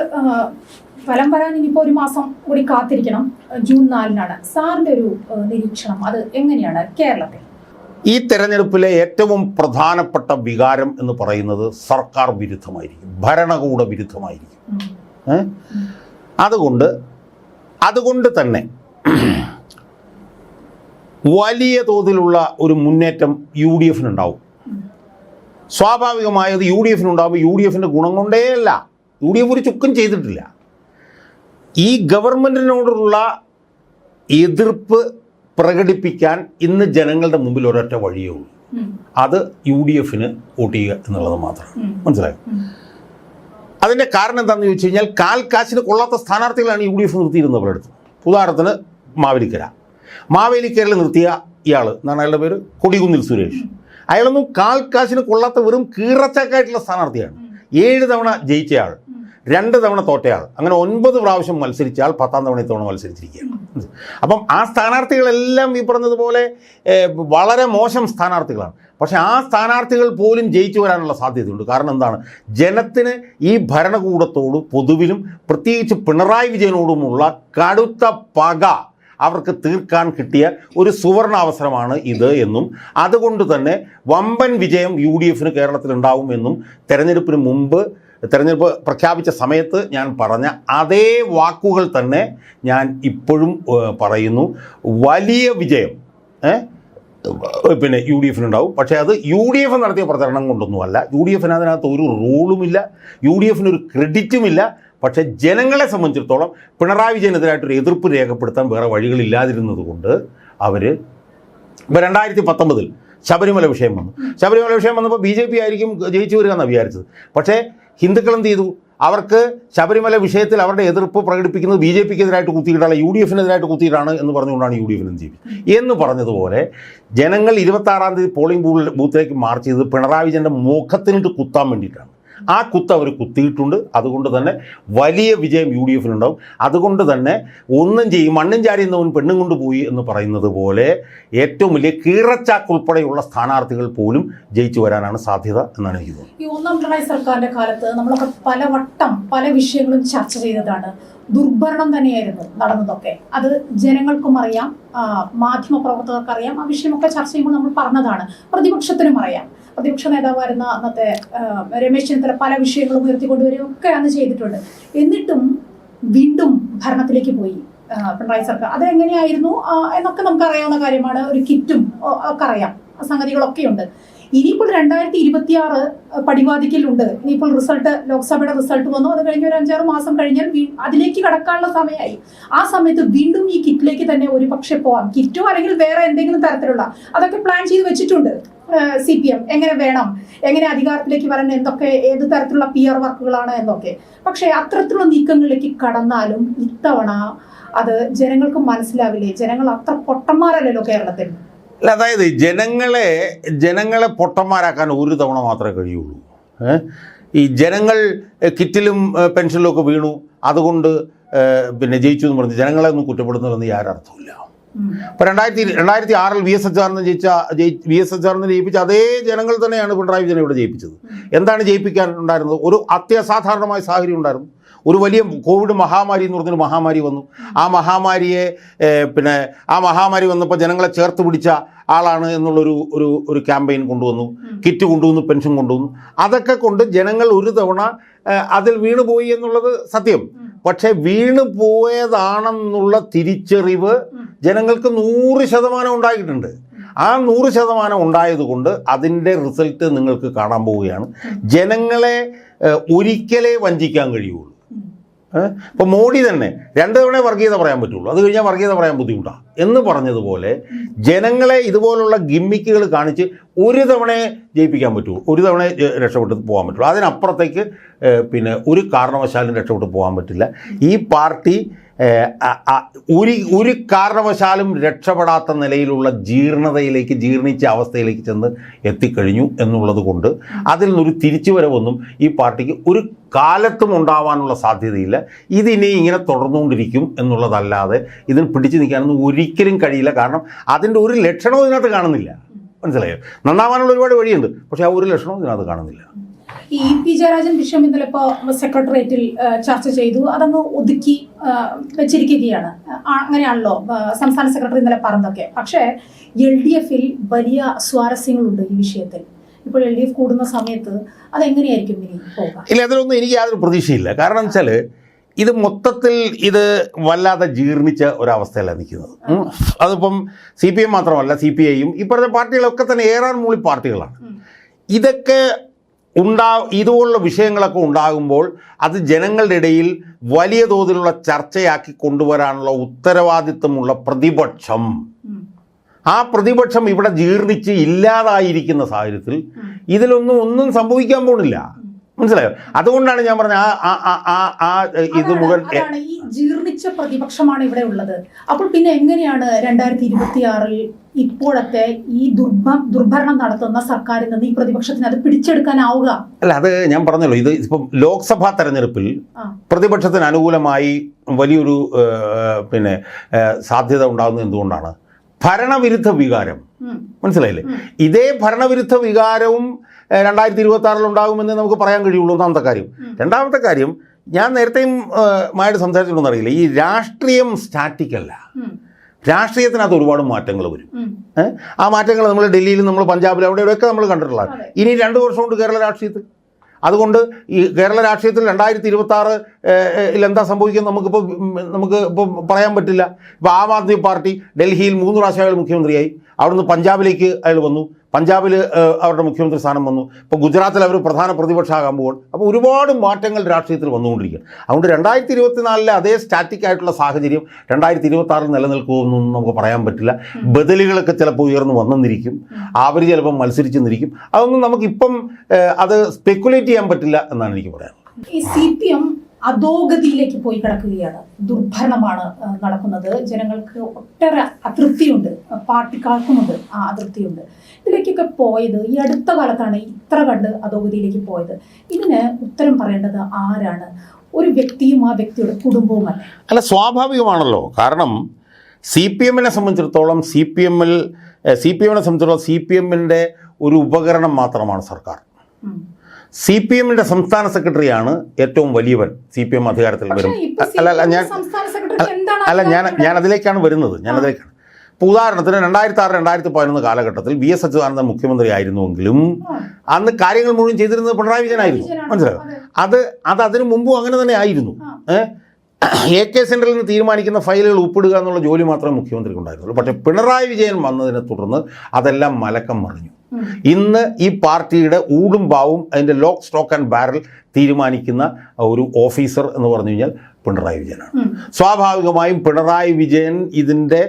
ഫലം വരാൻ ഇനിയിപ്പോൾ ഒരു മാസം കൂടി കാത്തിരിക്കണം. ജൂൺ 4-നാണ്. സാറിൻ്റെ ഒരു നിരീക്ഷണം അത് എങ്ങനെയാണ് കേരളത്തിൽ? ഈ തെരഞ്ഞെടുപ്പിലെ ഏറ്റവും പ്രധാനപ്പെട്ട വികാരം എന്ന് പറയുന്നത് സർക്കാർ വിരുദ്ധമായിരിക്കും, ഭരണകൂട വിരുദ്ധമായിരിക്കും. അതുകൊണ്ട് തന്നെ വലിയ തോതിലുള്ള ഒരു മുന്നേറ്റം UDF-നുണ്ടാവും. സ്വാഭാവികമായത് UDF-നുണ്ടാകുമ്പോൾ UDF-ൻ്റെ ഗുണം കൊണ്ടേയല്ല, UDF ഒരു ചുക്കും ചെയ്തിട്ടില്ല. ഈ ഗവൺമെൻറ്റിനോടുള്ള എതിർപ്പ് പ്രകടിപ്പിക്കാൻ ഇന്ന് ജനങ്ങളുടെ മുമ്പിൽ ഒരൊറ്റ വഴിയേ ഉള്ളൂ, അത് UDF-ന് വോട്ട് ചെയ്യുക എന്നുള്ളത് മാത്രം. മനസ്സിലായോ? അതിൻ്റെ കാരണം എന്താണെന്ന് ചോദിച്ചു കഴിഞ്ഞാൽ കാശിന് കൊള്ളാത്ത സ്ഥാനാർത്ഥികളാണ് UDF നിർത്തിയിരുന്നത് പലയിടത്തും. ഉദാഹരണത്തിന് മാവേലിക്കരയിൽ നിർത്തിയ ഇയാൾ എന്നാണ് അയാളുടെ പേര്, കൊടികുന്നിൽ സുരേഷ്. അയാളൊന്നും കാശിന് കൊള്ളാത്ത വെറും കീറച്ചക്കായിട്ടുള്ള സ്ഥാനാർത്ഥിയാണ്. 7 തവണ ജയിച്ചയാൾ, 2 തവണ തോറ്റയാൾ, അങ്ങനെ 9 പ്രാവശ്യം മത്സരിച്ചയാൾ 10ാം തവണ ഇത്തവണ മത്സരിച്ചിരിക്കുകയാണ്. അപ്പം ആ സ്ഥാനാർത്ഥികളെല്ലാം ഈ പറഞ്ഞതുപോലെ വളരെ മോശം സ്ഥാനാർത്ഥികളാണ്. പക്ഷേ ആ സ്ഥാനാർത്ഥികൾ പോലും ജയിച്ചു വരാനുള്ള സാധ്യതയുണ്ട്. കാരണം എന്താണ്? ജനത്തിന് ഈ ഭരണകൂടത്തോട് പൊതുവിലും പ്രത്യേകിച്ച് പിണറായി വിജയനോടുമുള്ള കടുത്ത പക അവർക്ക് തീർക്കാൻ കിട്ടിയ ഒരു സുവർണ അവസരമാണ് ഇത് എന്നും അതുകൊണ്ട് തന്നെ വമ്പൻ വിജയം UDF-ന് കേരളത്തിലുണ്ടാവുമെന്നും തെരഞ്ഞെടുപ്പ് പ്രഖ്യാപിച്ച സമയത്ത് ഞാൻ പറഞ്ഞ അതേ വാക്കുകൾ തന്നെ ഞാൻ ഇപ്പോഴും പറയുന്നു. വലിയ വിജയം പിന്നെ UDF-നുണ്ടാവും. പക്ഷേ അത് UDF നടത്തിയ പ്രചരണം കൊണ്ടൊന്നുമല്ല. UDF-ന് അതിനകത്ത് ഒരു റോളുമില്ല, UDF-ന് ഒരു ക്രെഡിറ്റുമില്ല. പക്ഷേ ജനങ്ങളെ സംബന്ധിച്ചിടത്തോളം പിണറായി വിജയനെതിരായിട്ടൊരു എതിർപ്പ് രേഖപ്പെടുത്താൻ വേറെ വഴികളില്ലാതിരുന്നത് കൊണ്ട് അവർ ഇപ്പോൾ 2019 ശബരിമല വിഷയം വന്നപ്പോൾ BJP ആയിരിക്കും ജയിച്ചു വരിക എന്നാണ് വിചാരിച്ചത്. പക്ഷേ ഹിന്ദുക്കൾ എന്ത് ചെയ്തു? അവർക്ക് ശബരിമല വിഷയത്തിൽ അവരുടെ എതിർപ്പ് പ്രകടിപ്പിക്കുന്നത് BJP-ക്കെതിരായിട്ട് കുത്തിയിട്ടാണ്, UDF-നെതിരായിട്ട് കുത്തിയിട്ടാണ് എന്ന് പറഞ്ഞുകൊണ്ടാണ് UDF-ന് ചെയ്തത്. എന്ന് പറഞ്ഞതുപോലെ ജനങ്ങൾ 26-ാം തീയതി പോളിംഗ് ബൂത്തിലേക്ക് മാർച്ച് ചെയ്തത് പിണറായി വിജയൻ്റെ മുഖത്തിനിട്ട് കുത്താൻ വേണ്ടിയിട്ടാണ്. ആ കുത്ത് അവർ കുത്തിയിട്ടുണ്ട്. അതുകൊണ്ട് തന്നെ വലിയ വിജയം UDF-നുണ്ടാവും. അതുകൊണ്ട് തന്നെ ഒന്നും ചെയ്യും മണ്ണും ചാരിയുന്നവൻ പെണ്ണും കൊണ്ടുപോയി എന്ന് പറയുന്നത് പോലെ ഏറ്റവും വലിയ കീറച്ചാക്കുൾപ്പെടെയുള്ള സ്ഥാനാർത്ഥികൾ പോലും ജയിച്ചു വരാനാണ് സാധ്യത എന്നാണ് എനിക്ക് തോന്നുന്നത്. ഈ 1ാം പിണറായി സർക്കാരിന്റെ കാലത്ത് നമ്മളൊക്കെ പലവട്ടം പല വിഷയങ്ങളും ചർച്ച ചെയ്തതാണ്. ദുർഭരണം തന്നെയായിരുന്നു നടന്നതൊക്കെ. അത് ജനങ്ങൾക്കും അറിയാം, മാധ്യമപ്രവർത്തകർക്ക് അറിയാം. ആ വിഷയമൊക്കെ ചർച്ച ചെയ്യുമ്പോൾ നമ്മൾ പറഞ്ഞതാണ്. പ്രതിപക്ഷത്തിനും അറിയാം. പ്രതിപക്ഷ നേതാവായിരുന്ന അന്നത്തെ രമേശ് ചെന്നിത്തല പല വിഷയങ്ങളും ഉയർത്തിക്കൊണ്ടുവരികയൊക്കെ അന്ന് ചെയ്തിട്ടുണ്ട്. എന്നിട്ടും വീണ്ടും ഭരണത്തിലേക്ക് പോയി പിണറായി സർക്കാർ. അതെങ്ങനെയായിരുന്നു എന്നൊക്കെ നമുക്കറിയാവുന്ന കാര്യമാണ്. ഒരു കിറ്റും ഒക്കെ അറിയാം, സംഗതികളൊക്കെയുണ്ട്. ഇനിയിപ്പോൾ 2026 പടിവാതിക്കലുണ്ട്. ഇനിയിപ്പോൾ ലോക്സഭയുടെ റിസൾട്ട് വന്നു. അത് കഴിഞ്ഞ് ഒരു 5-6 മാസം കഴിഞ്ഞാൽ അതിലേക്ക് കടക്കാനുള്ള സമയമായി. ആ സമയത്ത് വീണ്ടും ഈ കിറ്റിലേക്ക് തന്നെ ഒരു പക്ഷെ പോവാം. കിറ്റോ അല്ലെങ്കിൽ വേറെ എന്തെങ്കിലും തരത്തിലുള്ള അതൊക്കെ പ്ലാൻ ചെയ്ത് വെച്ചിട്ടുണ്ട് CPM. എങ്ങനെ വേണം, എങ്ങനെ അധികാരത്തിലേക്ക് വരാൻ, ഏത് തരത്തിലുള്ള PR വർക്കുകളാണ് എന്നൊക്കെ. പക്ഷേ അത്തരത്തിലുള്ള നീക്കങ്ങളിലേക്ക് കടന്നാലും ഇത്തവണ അത് ജനങ്ങൾക്ക് മനസ്സിലാവില്ലേ? ജനങ്ങൾ അത്ര പൊട്ടന്മാരല്ലല്ലോ കേരളത്തിൽ. അല്ല, അതായത് ജനങ്ങളെ പൊട്ടന്മാരാക്കാൻ ഒരു തവണ മാത്രമേ കഴിയുള്ളൂ. ഈ ജനങ്ങൾ കിറ്റിലും പെൻഷനിലും ഒക്കെ വീണു, അതുകൊണ്ട് പിന്നെ ജയിച്ചു എന്ന് പറഞ്ഞ് ജനങ്ങളെ ഒന്നും കുറ്റപ്പെടുന്നതെന്ന് യാതൊരർത്ഥമില്ല. ഇപ്പോൾ 2006 VS അച്യുതാനന്ദനെ ജയിപ്പിച്ച അതേ ജനങ്ങൾ തന്നെയാണ് പിണറായി വിജയനെ ഇവിടെ ജയിപ്പിച്ചത്. എന്താണ് ജയിപ്പിക്കാൻ ഉണ്ടായിരുന്നത്? ഒരു അത്യസാധാരണമായ സാഹചര്യം ഉണ്ടായിരുന്നു. ഒരു വലിയ കോവിഡ് മഹാമാരി എന്ന് പറഞ്ഞൊരു മഹാമാരി വന്നു. ആ മഹാമാരി വന്നപ്പോൾ ജനങ്ങളെ ചേർത്ത് പിടിച്ച ആളാണ് എന്നുള്ളൊരു ഒരു ക്യാമ്പയിൻ കൊണ്ടുവന്നു. കിറ്റ് കൊണ്ടുവന്നു, പെൻഷൻ കൊണ്ടുവന്നു. അതൊക്കെ കൊണ്ട് ജനങ്ങൾ ഒരു തവണ അതിൽ വീണുപോയി എന്നുള്ളത് സത്യം. പക്ഷേ വീണു പോയതാണെന്നുള്ള തിരിച്ചറിവ് ജനങ്ങൾക്ക് 100% ഉണ്ടായിട്ടുണ്ട്. ആ 100% ഉണ്ടായതുകൊണ്ട് അതിൻ്റെ റിസൾട്ട് നിങ്ങൾക്ക് കാണാൻ പോവുകയാണ്. ജനങ്ങളെ ഒരിക്കലേ വഞ്ചിക്കാൻ കഴിയുള്ളൂ. ഇപ്പോൾ മോഡി തന്നെ 2 തവണ വർഗീയത പറയാൻ പറ്റുള്ളൂ, അത് കഴിഞ്ഞാൽ വർഗീയത പറയാൻ ബുദ്ധിമുട്ടാണ് എന്ന് പറഞ്ഞതുപോലെ ജനങ്ങളെ ഇതുപോലുള്ള ഗിമ്മിക്കുകൾ കാണിച്ച് ഒരു തവണയെ ജയിപ്പിക്കാൻ പറ്റുള്ളൂ, ഒരു തവണ രക്ഷപ്പെട്ട് പോകാൻ പറ്റുള്ളൂ. അതിനപ്പുറത്തേക്ക് പിന്നെ ഒരു കാരണവശാലും രക്ഷപ്പെട്ട് പോകാൻ പറ്റില്ല. ഈ പാർട്ടി ഒരു കാരണവശാലും രക്ഷപ്പെടാത്ത നിലയിലുള്ള ജീർണിച്ച അവസ്ഥയിലേക്ക് ചെന്ന് എത്തിക്കഴിഞ്ഞു എന്നുള്ളത് കൊണ്ട് അതിൽ നിന്നൊരു തിരിച്ചുവരവൊന്നും ഈ പാർട്ടിക്ക് ഒരു കാലത്തും ഉണ്ടാവാനുള്ള സാധ്യതയില്ല. ഇതിനി ഇങ്ങനെ തുടർന്നുകൊണ്ടിരിക്കും എന്നുള്ളതല്ലാതെ ഇതിന് പിടിച്ചു നിൽക്കാനൊന്നും ഒരിക്കലും കഴിയില്ല. കാരണം അതിൻ്റെ ഒരു ലക്ഷണവും ഇതിനകത്ത് കാണുന്നില്ല. മനസ്സിലായോ? നന്നാവാനുള്ള ഒരുപാട് വഴിയുണ്ട്, പക്ഷേ ആ ഒരു ലക്ഷണവും ഇതിനകത്ത് കാണുന്നില്ല. ഈ പി ജയരാജൻ വിഷയം ഇന്നലെ ഇപ്പോൾ സെക്രട്ടേറിയറ്റിൽ ചർച്ച ചെയ്തു, അതങ്ങ് ഒതുക്കി വെച്ചിരിക്കുകയാണ്. അങ്ങനെയാണല്ലോ സംസ്ഥാന സെക്രട്ടറി ഇന്നലെ പറഞ്ഞതൊക്കെ. പക്ഷേ LDF-ൽ വലിയ സ്വാരസ്യങ്ങളുണ്ട് ഈ വിഷയത്തിൽ. ഇപ്പോൾ LDF കൂടുന്ന സമയത്ത് അതെങ്ങനെയായിരിക്കും ഇനി പോകാം? ഇല്ല, അതിലൊന്നും എനിക്ക് യാതൊരു പ്രതീക്ഷയില്ല. കാരണം വെച്ചാൽ ഇത് മൊത്തത്തിൽ ഇത് വല്ലാതെ ജീർണിച്ച ഒരവസ്ഥയല്ല നിൽക്കുന്നത്. അതിപ്പം CPM മാത്രമല്ല, CPI-യും ഈ പറഞ്ഞ പാർട്ടികളൊക്കെ തന്നെ ഏറാൻ മൂളി പാർട്ടികളാണ്. ഇതൊക്കെ ഇതുപോലുള്ള വിഷയങ്ങളൊക്കെ ഉണ്ടാകുമ്പോൾ അത് ജനങ്ങളുടെ ഇടയിൽ വലിയ തോതിലുള്ള ചർച്ചയാക്കി കൊണ്ടുവരാനുള്ള ഉത്തരവാദിത്വമുള്ള പ്രതിപക്ഷം, ആ പ്രതിപക്ഷം ഇവിടെ ജീർണിച്ച് ഇല്ലാതായിരിക്കുന്ന സാഹചര്യത്തിൽ ഇതിലൊന്നും സംഭവിക്കാൻ പോകുന്നില്ല. മനസ്സിലായോ? അതുകൊണ്ടാണ് ഞാൻ പറഞ്ഞ ഇത് മുഴുവൻ ഈ ജീർണിച്ച പ്രതിപക്ഷമാണ് ഇവിടെ ഉള്ളത്. അപ്പോൾ പിന്നെ എങ്ങനെയാണ് 2026-ൽ ഇപ്പോഴത്തെ ഈ ദുർഭരണം നടത്തുന്ന സർക്കാരിൽ നിന്ന് ഈ പ്രതിപക്ഷത്തിന് അത് പിടിച്ചെടുക്കാനാവുക? അല്ല, അത് ഞാൻ പറഞ്ഞല്ലോ, ഇത് ഇപ്പം ലോക്സഭാ തെരഞ്ഞെടുപ്പിൽ പ്രതിപക്ഷത്തിന് അനുകൂലമായി വലിയൊരു പിന്നെ സാധ്യത ഉണ്ടാകുന്നത് എന്തുകൊണ്ടാണ്? ഭരണവിരുദ്ധ വികാരം. മനസ്സിലായില്ലേ? ഇതേ ഭരണവിരുദ്ധ വികാരവും 2026-ൽ ഉണ്ടാകുമെന്ന് നമുക്ക് പറയാൻ കഴിയുള്ളൂ. ഒന്നാമത്തെ കാര്യം. രണ്ടാമത്തെ കാര്യം, ഞാൻ നേരത്തെയും മായിട്ട് സംസാരിച്ചിട്ടുണ്ടെന്ന് അറിയില്ല, ഈ രാഷ്ട്രീയം സ്റ്റാറ്റിക് അല്ല. രാഷ്ട്രീയത്തിനകത്ത് ഒരുപാട് മാറ്റങ്ങൾ വരും. ആ മാറ്റങ്ങൾ നമ്മൾ ഡൽഹിയിലും നമ്മൾ പഞ്ചാബിലും അവിടെയൊക്കെ നമ്മൾ കണ്ടിട്ടുള്ളതാണ്. ഇനി 2 വർഷം കൊണ്ട് കേരള രാഷ്ട്രീയത്തിൽ, അതുകൊണ്ട് ഈ കേരള രാഷ്ട്രീയത്തിൽ 2026-ൽ എന്താ സംഭവിക്കുന്നത് നമുക്കിപ്പോൾ പറയാൻ പറ്റില്ല. ഇപ്പോൾ ആം ആദ്മി പാർട്ടി ഡൽഹിയിൽ 3 പ്രാവശ്യം അയാൾ മുഖ്യമന്ത്രിയായി, അവിടുന്ന് പഞ്ചാബിലേക്ക് അയാൾ വന്നു, പഞ്ചാബിൽ അവരുടെ മുഖ്യമന്ത്രി സ്ഥാനം വന്നു, ഇപ്പോൾ ഗുജറാത്തിൽ അവർ പ്രധാന പ്രതിപക്ഷമാകാൻ പോകും. അപ്പോൾ ഒരുപാട് മാറ്റങ്ങൾ രാഷ്ട്രീയത്തിൽ വന്നുകൊണ്ടിരിക്കുകയാണ്. അതുകൊണ്ട് 2024-ലെ അതേ സ്റ്റാറ്റിക് ആയിട്ടുള്ള സാഹചര്യം 2026-ൽ നിലനിൽക്കുമെന്നൊന്നും നമുക്ക് പറയാൻ പറ്റില്ല. ബദലുകളൊക്കെ ചിലപ്പോൾ ഉയർന്നു വന്നെന്നിരിക്കും, അവർ ചിലപ്പോൾ മത്സരിച്ചെന്നിരിക്കും. അതൊന്നും നമുക്കിപ്പം അത് സ്പെക്കുലേറ്റ് ചെയ്യാൻ പറ്റില്ല എന്നാണ് എനിക്ക് പറയാനുള്ളത്. ഈ CPM അധോഗതിയിലേക്ക് പോയി കിടക്കുകയാണ്. ദുർഭരണമാണ് നടക്കുന്നത്. ജനങ്ങൾക്ക് ഒട്ടേറെ അതൃപ്തിയുണ്ട്, പാർട്ടിക്കാർക്കുമുണ്ട് ആ അതൃപ്തിയുണ്ട്. ഇതിലേക്കൊക്കെ പോയത് ഈ അടുത്ത കാലത്താണ് ഇത്ര കണ്ട് അധോഗതിയിലേക്ക് പോയത്. ഇതിന് ഉത്തരം പറയേണ്ടത് ആരാണ്? ഒരു വ്യക്തിയും ആ വ്യക്തിയുടെ കുടുംബവുമല്ല. അല്ല, സ്വാഭാവികമാണല്ലോ. കാരണം CPM-നെ സംബന്ധിച്ചിടത്തോളം CPM-ന്റെ ഒരു ഉപകരണം മാത്രമാണ് സർക്കാർ. CPM-ന്റെ സംസ്ഥാന സെക്രട്ടറിയാണ് ഏറ്റവും വലിയവൻ CPM അധികാരത്തിൽ വരും. ഞാൻ അതിലേക്കാണ് വരുന്നത്. ഇപ്പോൾ ഉദാഹരണത്തിന് 2006-2011 കാലഘട്ടത്തിൽ VS അച്യുതാനന്ദൻ മുഖ്യമന്ത്രി ആയിരുന്നുവെങ്കിലും അന്ന് കാര്യങ്ങൾ മുഴുവൻ ചെയ്തിരുന്നത് പിണറായി വിജയനായിരുന്നു. മനസ്സിലായോ? അതിനു മുമ്പും അങ്ങനെ തന്നെ ആയിരുന്നു. AK സെൻറ്ററിൽ നിന്ന് തീരുമാനിക്കുന്ന ഫയലുകൾ ഒപ്പിടുക എന്നുള്ള ജോലി മാത്രമേ മുഖ്യമന്ത്രിക്ക് ഉണ്ടായിരുന്നുള്ളൂ. പക്ഷേ പിണറായി വിജയൻ വന്നതിനെ തുടർന്ന് അതെല്ലാം മലക്കം മറിഞ്ഞു. ഇന്ന് ഈ പാർട്ടിയുടെ ഊടും പാവും അതിൻ്റെ ലോക്ക് സ്റ്റോക്ക് ആൻഡ് ബാരൽ തീരുമാനിക്കുന്ന ഒരു ഓഫീസർ എന്ന് പറഞ്ഞു കഴിഞ്ഞാൽ പിണറായി വിജയനാണ്. സ്വാഭാവികമായും പിണറായി വിജയൻ ഇതിൻ്റെ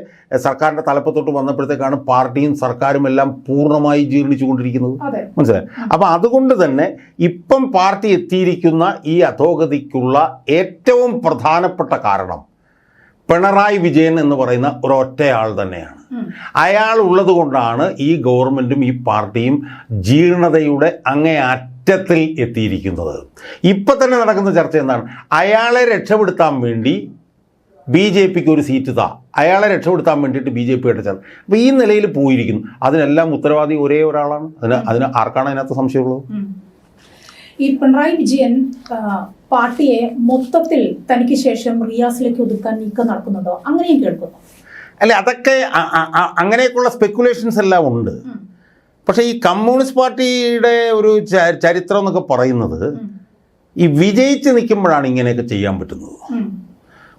സർക്കാരിൻ്റെ തലപ്പത്തോട്ട് വന്നപ്പോഴത്തേക്കാണ് പാർട്ടിയും സർക്കാരും എല്ലാം പൂർണ്ണമായി ജീർണിച്ചു കൊണ്ടിരിക്കുന്നത്. മനസ്സിലായി? അപ്പം അതുകൊണ്ട് തന്നെ ഇപ്പം പാർട്ടി എത്തിയിരിക്കുന്ന ഈ അധോഗതിക്കുള്ള ഏറ്റവും പ്രധാനപ്പെട്ട കാരണം പിണറായി വിജയൻ എന്ന് പറയുന്ന ഒരൊറ്റയാൾ തന്നെയാണ്. അയാൾ ഉള്ളത് കൊണ്ടാണ് ഈ ഗവൺമെൻറ്റും ഈ പാർട്ടിയും ജീർണതയുടെ അങ്ങേയറ്റത്തിൽ എത്തിയിരിക്കുന്നത്. ഇപ്പം തന്നെ നടക്കുന്ന ചർച്ച എന്താണ്? അയാളെ രക്ഷപ്പെടുത്താൻ വേണ്ടി BJPക്ക് ഒരു സീറ്റ് അയാളെ രക്ഷപ്പെടുത്താൻ വേണ്ടിയിട്ട് BJPയുടെ ചർച്ച. അപ്പോൾ ഈ നിലയിൽ പോയിരിക്കുന്നു. അതിനെല്ലാം ഉത്തരവാദി ഒരേ ഒരാളാണ്. അതിന് ആർക്കാണ് അതിനകത്ത് സംശയമുള്ളത്? ഈ പിണറായി വിജയൻ പാർട്ടിയെ മൊത്തത്തിൽ തനിക്ക് ശേഷം റിയാസിലേക്ക് ഒതുക്കാൻ നീക്കം നടക്കുന്നുണ്ടോ? അങ്ങനെയും കേൾക്കുന്നു. അല്ല, അതൊക്കെ അങ്ങനെയൊക്കെയുള്ള സ്പെക്കുലേഷൻസ് എല്ലാം ഉണ്ട്. പക്ഷേ ഈ കമ്മ്യൂണിസ്റ്റ് പാർട്ടിയുടെ ഒരു ചരിത്രം എന്നൊക്കെ പറയുന്നത് ഈ വിജയിച്ച് നിൽക്കുമ്പോഴാണ് ഇങ്ങനെയൊക്കെ ചെയ്യാൻ പറ്റുന്നത്.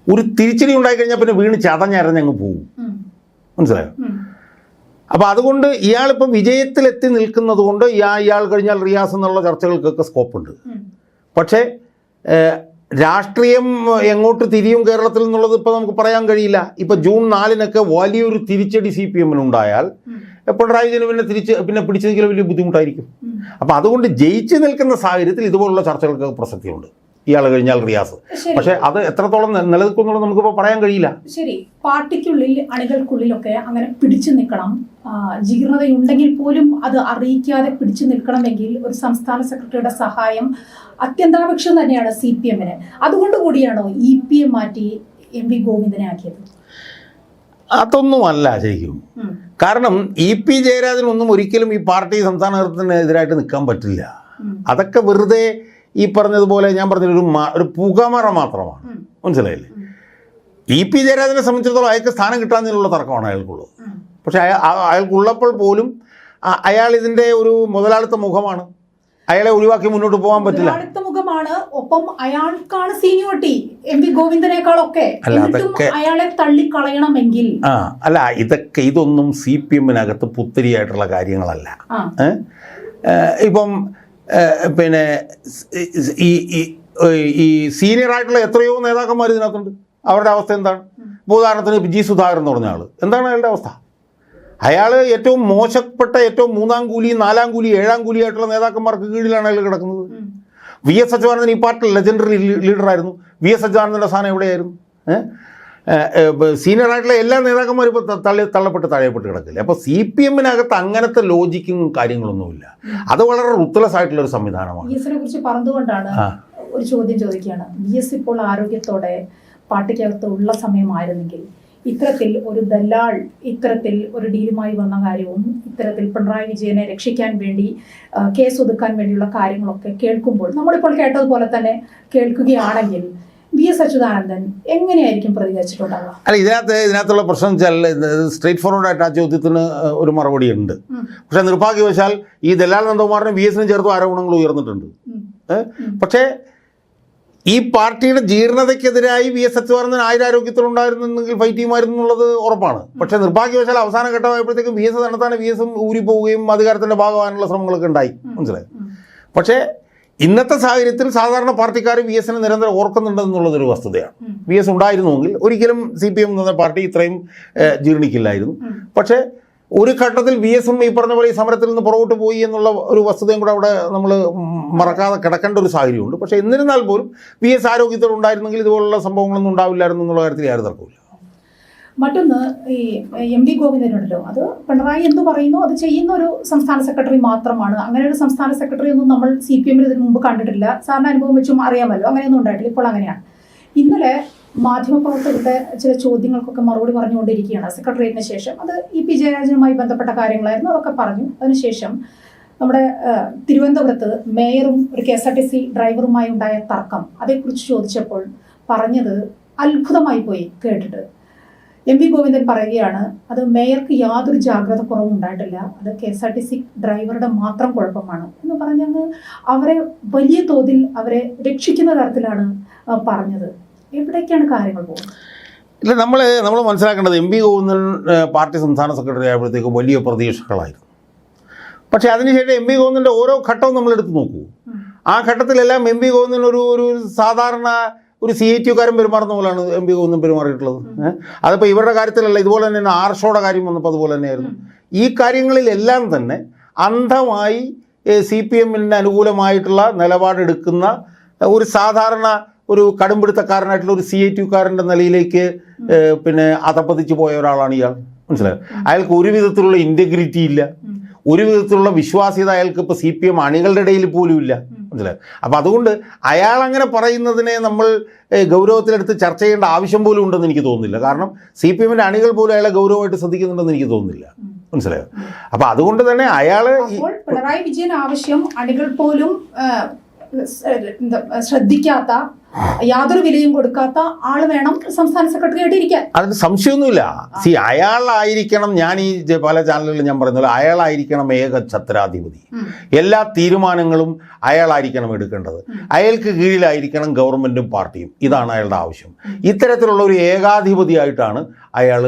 ഒരു തിരിച്ചടി ഉണ്ടായിക്കഴിഞ്ഞാൽ പിന്നെ വീണ് ചതഞ്ഞരഞ്ഞങ്ങ് പോകും. മനസ്സിലായോ? അപ്പോൾ അതുകൊണ്ട് ഇയാളിപ്പോൾ വിജയത്തിലെത്തി നിൽക്കുന്നത് കൊണ്ട് ഇയാൾ കഴിഞ്ഞാൽ റിയാസ് എന്നുള്ള ചർച്ചകൾക്കൊക്കെ സ്കോപ്പുണ്ട്. പക്ഷേ രാഷ്ട്രീയം എങ്ങോട്ട് തിരിയും കേരളത്തിൽ എന്നുള്ളത് ഇപ്പോൾ നമുക്ക് പറയാൻ കഴിയില്ല. ഇപ്പോൾ ജൂൺ 4-നൊക്കെ വലിയൊരു തിരിച്ചടി CPM ഉണ്ടായാൽ പിണറായി വിജയന് പിന്നെ പിടിച്ചു നിൽക്കൽ വലിയ ബുദ്ധിമുട്ടായിരിക്കും. അപ്പോൾ അതുകൊണ്ട് ജയിച്ചു നിൽക്കുന്ന സാഹചര്യത്തിൽ ഇതുപോലുള്ള ചർച്ചകൾക്ക് പ്രസക്തിയുണ്ട്. ഇയാൾ കഴിഞ്ഞാൽ റിയാസ്, പക്ഷെ അത് എത്രത്തോളം നിലനിൽക്കുന്നുള്ളത് നമുക്കിപ്പോൾ പറയാൻ കഴിയില്ല. ശരി, പാർട്ടിക്കുള്ളിൽ അണികൾക്കുള്ളിലൊക്കെ അങ്ങനെ പിടിച്ചു നിൽക്കണം, ജീർണതയുണ്ടെങ്കിൽ പോലും അത് അറിയിക്കാതെ പിടിച്ചു നിൽക്കണമെങ്കിൽ ഒരു സംസ്ഥാന സെക്രട്ടറിയുടെ സഹായം അത്യന്താപേക്ഷം തന്നെയാണ് CPM-ന്. അതുകൊണ്ട് കൂടിയാണോ EPM മാറ്റി MV ഗോവിന്ദനെ ആക്കിയത്? അതൊന്നുമല്ല ശരിക്കും. കാരണം EP ജയരാജനൊന്നും ഒരിക്കലും ഈ പാർട്ടി സംസ്ഥാന നേതൃത്വത്തിനെതിരായിട്ട് നിൽക്കാൻ പറ്റില്ല. അതൊക്കെ വെറുതെ ഈ പറഞ്ഞതുപോലെ ഞാൻ പറഞ്ഞൊരു ഒരു പുകമറ മാത്രമാണ്. മനസ്സിലായില്ലേ? EP ജയരാജനെ സംബന്ധിച്ചിടത്തോളം അയാൾക്ക് സ്ഥാനം കിട്ടാനുള്ള തർക്കമാണ് അയാൾക്കുള്ളത്. പക്ഷെ അയാൾക്കുള്ളപ്പോൾ പോലും അയാൾ ഇതിൻ്റെ ഒരു മുതലാളിത്ത മുഖമാണ്. അയാളെ ഒഴിവാക്കി മുന്നോട്ട് പോകാൻ പറ്റില്ല. മുഖമാണ്, ഒപ്പം അയാൾക്കാണ് സീനിയോറിറ്റി MV ഗോവിന്ദനേക്കാളൊക്കെ. അയാളെ തള്ളിക്കളയണമെങ്കിൽ അല്ല, ഇതൊന്നും CPM-നകത്ത് പുത്തരിയായിട്ടുള്ള കാര്യങ്ങളല്ല. ഇപ്പം പിന്നെ ഈ സീനിയറായിട്ടുള്ള എത്രയോ നേതാക്കന്മാർ ഇതിനകത്തുണ്ട്. അവരുടെ അവസ്ഥ എന്താണ്? ഉദാഹരണത്തിന് G. സുധാകരൻ എന്ന് പറഞ്ഞ ആൾ, എന്താണ് അയാളുടെ അവസ്ഥ? അയാൾ ഏറ്റവും മോശപ്പെട്ട, ഏറ്റവും 3-ാം കൂലി, 4-ാം കൂലി, 7-ാം കൂലി ആയിട്ടുള്ള നേതാക്കന്മാർക്ക് കീഴിലാണ് അയാൾ കിടക്കുന്നത്. VS അച്യുതാനന്ദൻ ഈ പാർട്ടിയിൽ ലെജൻഡറി ലീഡറായിരുന്നു. VS അച്യുതാനന്ദൻ്റെ സ്ഥാനം എവിടെയായിരുന്നു? സീനിയറായിട്ടുള്ള എല്ലാ നേതാക്കന്മാരും ഇപ്പോൾ തള്ളപ്പെട്ട് താഴെപ്പെട്ട് കിടക്കില്ല. അപ്പോൾ CPM-നകത്ത് അങ്ങനത്തെ ലോജിക്കും കാര്യങ്ങളൊന്നുമില്ല. അത് വളരെ റുത്ത്ലെസ് ആയിട്ടുള്ള ഒരു സംവിധാനമാണ്. VS-നെ കുറിച്ച് പറഞ്ഞുകൊണ്ടാണ് ഒരു ചോദ്യം ചോദിക്കുകയാണ്. VS ഇപ്പോൾ ആരോഗ്യത്തോടെ പാർട്ടിക്കകത്ത് ഉള്ള സമയമായിരുന്നെങ്കിൽ ഇത്തരത്തിൽ ഒരു ദല്ലാൾ ഇത്തരത്തിൽ ഒരു ഡീലുമായി വന്ന കാര്യവും ഇത്തരത്തിൽ പിണറായി വിജയനെ രക്ഷിക്കാൻ വേണ്ടി കേസ് ഒതുക്കാൻ വേണ്ടിയുള്ള കാര്യങ്ങളൊക്കെ കേൾക്കുമ്പോൾ നമ്മളിപ്പോൾ കേട്ടതുപോലെ തന്നെ കേൾക്കുകയാണെങ്കിൽ VS അച്യുതാനന്ദൻ എങ്ങനെയായിരിക്കും പ്രതികരിച്ചിട്ടുണ്ടാവുക? അല്ല, ഇതിനകത്തുള്ള പ്രശ്നം വെച്ചാൽ സ്ട്രേറ്റ് ഫോർവേഡ് ആയിട്ട് ആ ചോദ്യത്തിന് ഒരു മറുപടി ഉണ്ട്. പക്ഷെ നിർഭാഗ്യവശാൽ ഈ ദല്ലാൽ നന്ദകുമാറിന് VS-നും ചേർത്ത് ആരോപണങ്ങൾ ഉയർന്നിട്ടുണ്ട്. പക്ഷേ ഈ പാർട്ടിയുടെ ജീർണതയ്ക്കെതിരായി VS അച്യുതാനന്ദൻ ആരോഗ്യത്തിലുണ്ടായിരുന്നെങ്കിൽ ഫൈറ്റ് ചെയ്യുമായിരുന്നു എന്നുള്ളത് ഉറപ്പാണ്. പക്ഷേ നിർഭാഗ്യവശാൽ അവസാന ഘട്ടമായപ്പോഴത്തേക്കും VS തന്നെത്താനെ VS-ഉം ഊരിപ്പോവുകയും അധികാരത്തിൻ്റെ ഭാഗമാകാനുള്ള ശ്രമങ്ങളൊക്കെ ഉണ്ടായി. മനസ്സിലായി? പക്ഷേ ഇന്നത്തെ സാഹചര്യത്തിൽ സാധാരണ പാർട്ടിക്കാർ VS-നെ നിരന്തരം ഓർക്കുന്നുണ്ടെന്നുള്ളതൊരു വസ്തുതയാണ്. VS ഉണ്ടായിരുന്നുവെങ്കിൽ ഒരിക്കലും CPM എന്ന പാർട്ടി ഇത്രയും ജീർണിക്കില്ലായിരുന്നു. പക്ഷേ ഒരു ഘട്ടത്തിൽ VS-ഉം ഈ പറഞ്ഞ പോലെ ഈ സമരത്തിൽ നിന്ന് പുറകോട്ട് പോയി എന്നുള്ള ഒരു വസ്തുതയും കൂടെ അവിടെ നമ്മൾ മറക്കാതെ കിടക്കേണ്ട ഒരു സാഹചര്യമുണ്ട്. പക്ഷേ എന്നിരുന്നാൽ പോലും VS ആരോഗ്യത്തോടെ ഉണ്ടായിരുന്നെങ്കിൽ ഇതുപോലുള്ള സംഭവങ്ങളൊന്നും ഉണ്ടാവില്ലായിരുന്നു എന്നുള്ള കാര്യത്തിൽ യാതൊരു തർക്കമില്ല. മറ്റൊന്ന്, ഈ MV ഗോവിന്ദനുണ്ടല്ലോ, അത് പിണറായി എന്തു പറയുന്നു അത് ചെയ്യുന്ന ഒരു സംസ്ഥാന സെക്രട്ടറി മാത്രമാണ്. അങ്ങനെ ഒരു സംസ്ഥാന സെക്രട്ടറി ഒന്നും നമ്മൾ CPM-ൽ ഇതിനു മുമ്പ് കണ്ടിട്ടില്ല. സാറിന് അനുഭവം വെച്ചും അറിയാമല്ലോ, അങ്ങനെയൊന്നും ഉണ്ടായിട്ടില്ല. ഇപ്പോൾ അങ്ങനെയാണ്. ഇന്നലെ മാധ്യമപ്രവർത്തകരുടെ ചില ചോദ്യങ്ങൾക്കൊക്കെ മറുപടി പറഞ്ഞുകൊണ്ടിരിക്കുകയാണ് സെക്രട്ടേറിയറ്റിന് ശേഷം. അത് EP ജയരാജനുമായി ബന്ധപ്പെട്ട കാര്യങ്ങളായിരുന്നു, അതൊക്കെ പറഞ്ഞു. അതിനുശേഷം നമ്മുടെ തിരുവനന്തപുരത്ത് മേയറും ഒരു KSRTC ഡ്രൈവറുമായി ഉണ്ടായ തർക്കം, അതേക്കുറിച്ച് ചോദിച്ചപ്പോൾ പറഞ്ഞത് അത്ഭുതമായി പോയി കേട്ടിട്ട്. MV ഗോവിന്ദൻ പറയുകയാണ്, അത് മേയർക്ക് യാതൊരു ജാഗ്രത കുറവും ഉണ്ടായിട്ടില്ല, അത് KSRTC ഡ്രൈവറുടെ മാത്രം കുഴപ്പമാണ് എന്ന് പറഞ്ഞങ്ങ് അവരെ വലിയ തോതിൽ അവരെ രക്ഷിക്കുന്ന തരത്തിലാണ് പറഞ്ഞത്. എവിടേക്കാണ് കാര്യങ്ങൾ പോകുന്നത്? ഇല്ല, നമ്മൾ മനസ്സിലാക്കേണ്ടത് MV ഗോവിന്ദൻ പാർട്ടി സംസ്ഥാന സെക്രട്ടറി ആയപ്പോഴത്തേക്ക് വലിയ പ്രതീക്ഷകളായിരുന്നു. പക്ഷേ അതിനുശേഷം MV ഗോവിന്ദൻ്റെ ഓരോ ഘട്ടവും നമ്മളെടുത്ത് നോക്കൂ. ആ ഘട്ടത്തിലെല്ലാം MV ഗോവിന്ദൻ ഒരു സാധാരണ ഒരു CIT-കാരൻ പെരുമാറുന്ന പോലെയാണ് MV ഗോവിന്ദൻ പെരുമാറിയിട്ടുള്ളത്. അതിപ്പോൾ ഇവരുടെ കാര്യത്തിലല്ല, ഇതുപോലെ തന്നെ ആർഷോയുടെ കാര്യം വന്നപ്പോൾ അതുപോലെ തന്നെയായിരുന്നു. ഈ കാര്യങ്ങളിലെല്ലാം തന്നെ അന്ധമായി CPM-ന് അനുകൂലമായിട്ടുള്ള നിലപാടെടുക്കുന്ന ഒരു സാധാരണ ഒരു കടുംപിടുത്തക്കാരനായിട്ടുള്ള ഒരു CIT-കാരൻ്റെ നിലയിലേക്ക് പിന്നെ അധപ്പതിച്ച് പോയ ഒരാളാണ് ഇയാൾ. മനസ്സിലായോ? അയാൾക്ക് ഒരു വിധത്തിലുള്ള ഇൻറ്റഗ്രിറ്റി ഇല്ല, ഒരു വിധത്തിലുള്ള വിശ്വാസ്യത അയാൾക്ക് ഇപ്പോൾ CPM അണികളുടെ ഇടയിൽ പോലും ഇല്ല. മനസ്സിലായോ? അപ്പോൾ അതുകൊണ്ട് അയാൾ അങ്ങനെ പറയുന്നതിനെ നമ്മൾ ഗൗരവത്തിലെടുത്ത് ചർച്ച ചെയ്യേണ്ട ആവശ്യം പോലും ഉണ്ടെന്ന് എനിക്ക് തോന്നുന്നില്ല. കാരണം CPM-ന്റെ അണികൾ പോലും അയാളെ ഗൗരവമായിട്ട് ശ്രദ്ധിക്കുന്നുണ്ടെന്ന് എനിക്ക് തോന്നുന്നില്ല. മനസ്സിലായോ? അപ്പോൾ അതുകൊണ്ട് തന്നെ അയാൾ പിണറായി വിജയൻ ആവശ്യം അണികൾ പോലും ശ്രദ്ധിക്കാത്ത, യാതൊരു വിലയും കൊടുക്കാത്ത ആള് വേണം സംസ്ഥാന സെക്രട്ടറി ആയിട്ട് ഇരിക്കാൻ. അതിന് സംശയമൊന്നുമില്ല. അയാളായിരിക്കണം, ഞാൻ ഈ പല ചാനലുകളിൽ ഞാൻ പറയുന്നത്, അയാളായിരിക്കണം ഏക ഛത്രാധിപതി. എല്ലാ തീരുമാനങ്ങളും അയാളായിരിക്കണം എടുക്കേണ്ടത്. അയാൾക്ക് കീഴിലായിരിക്കണം ഗവൺമെൻറ്റും പാർട്ടിയും. ഇതാണ് അയാളുടെ ആവശ്യം. ഇത്തരത്തിലുള്ള ഒരു ഏകാധിപതിയായിട്ടാണ് അയാൾ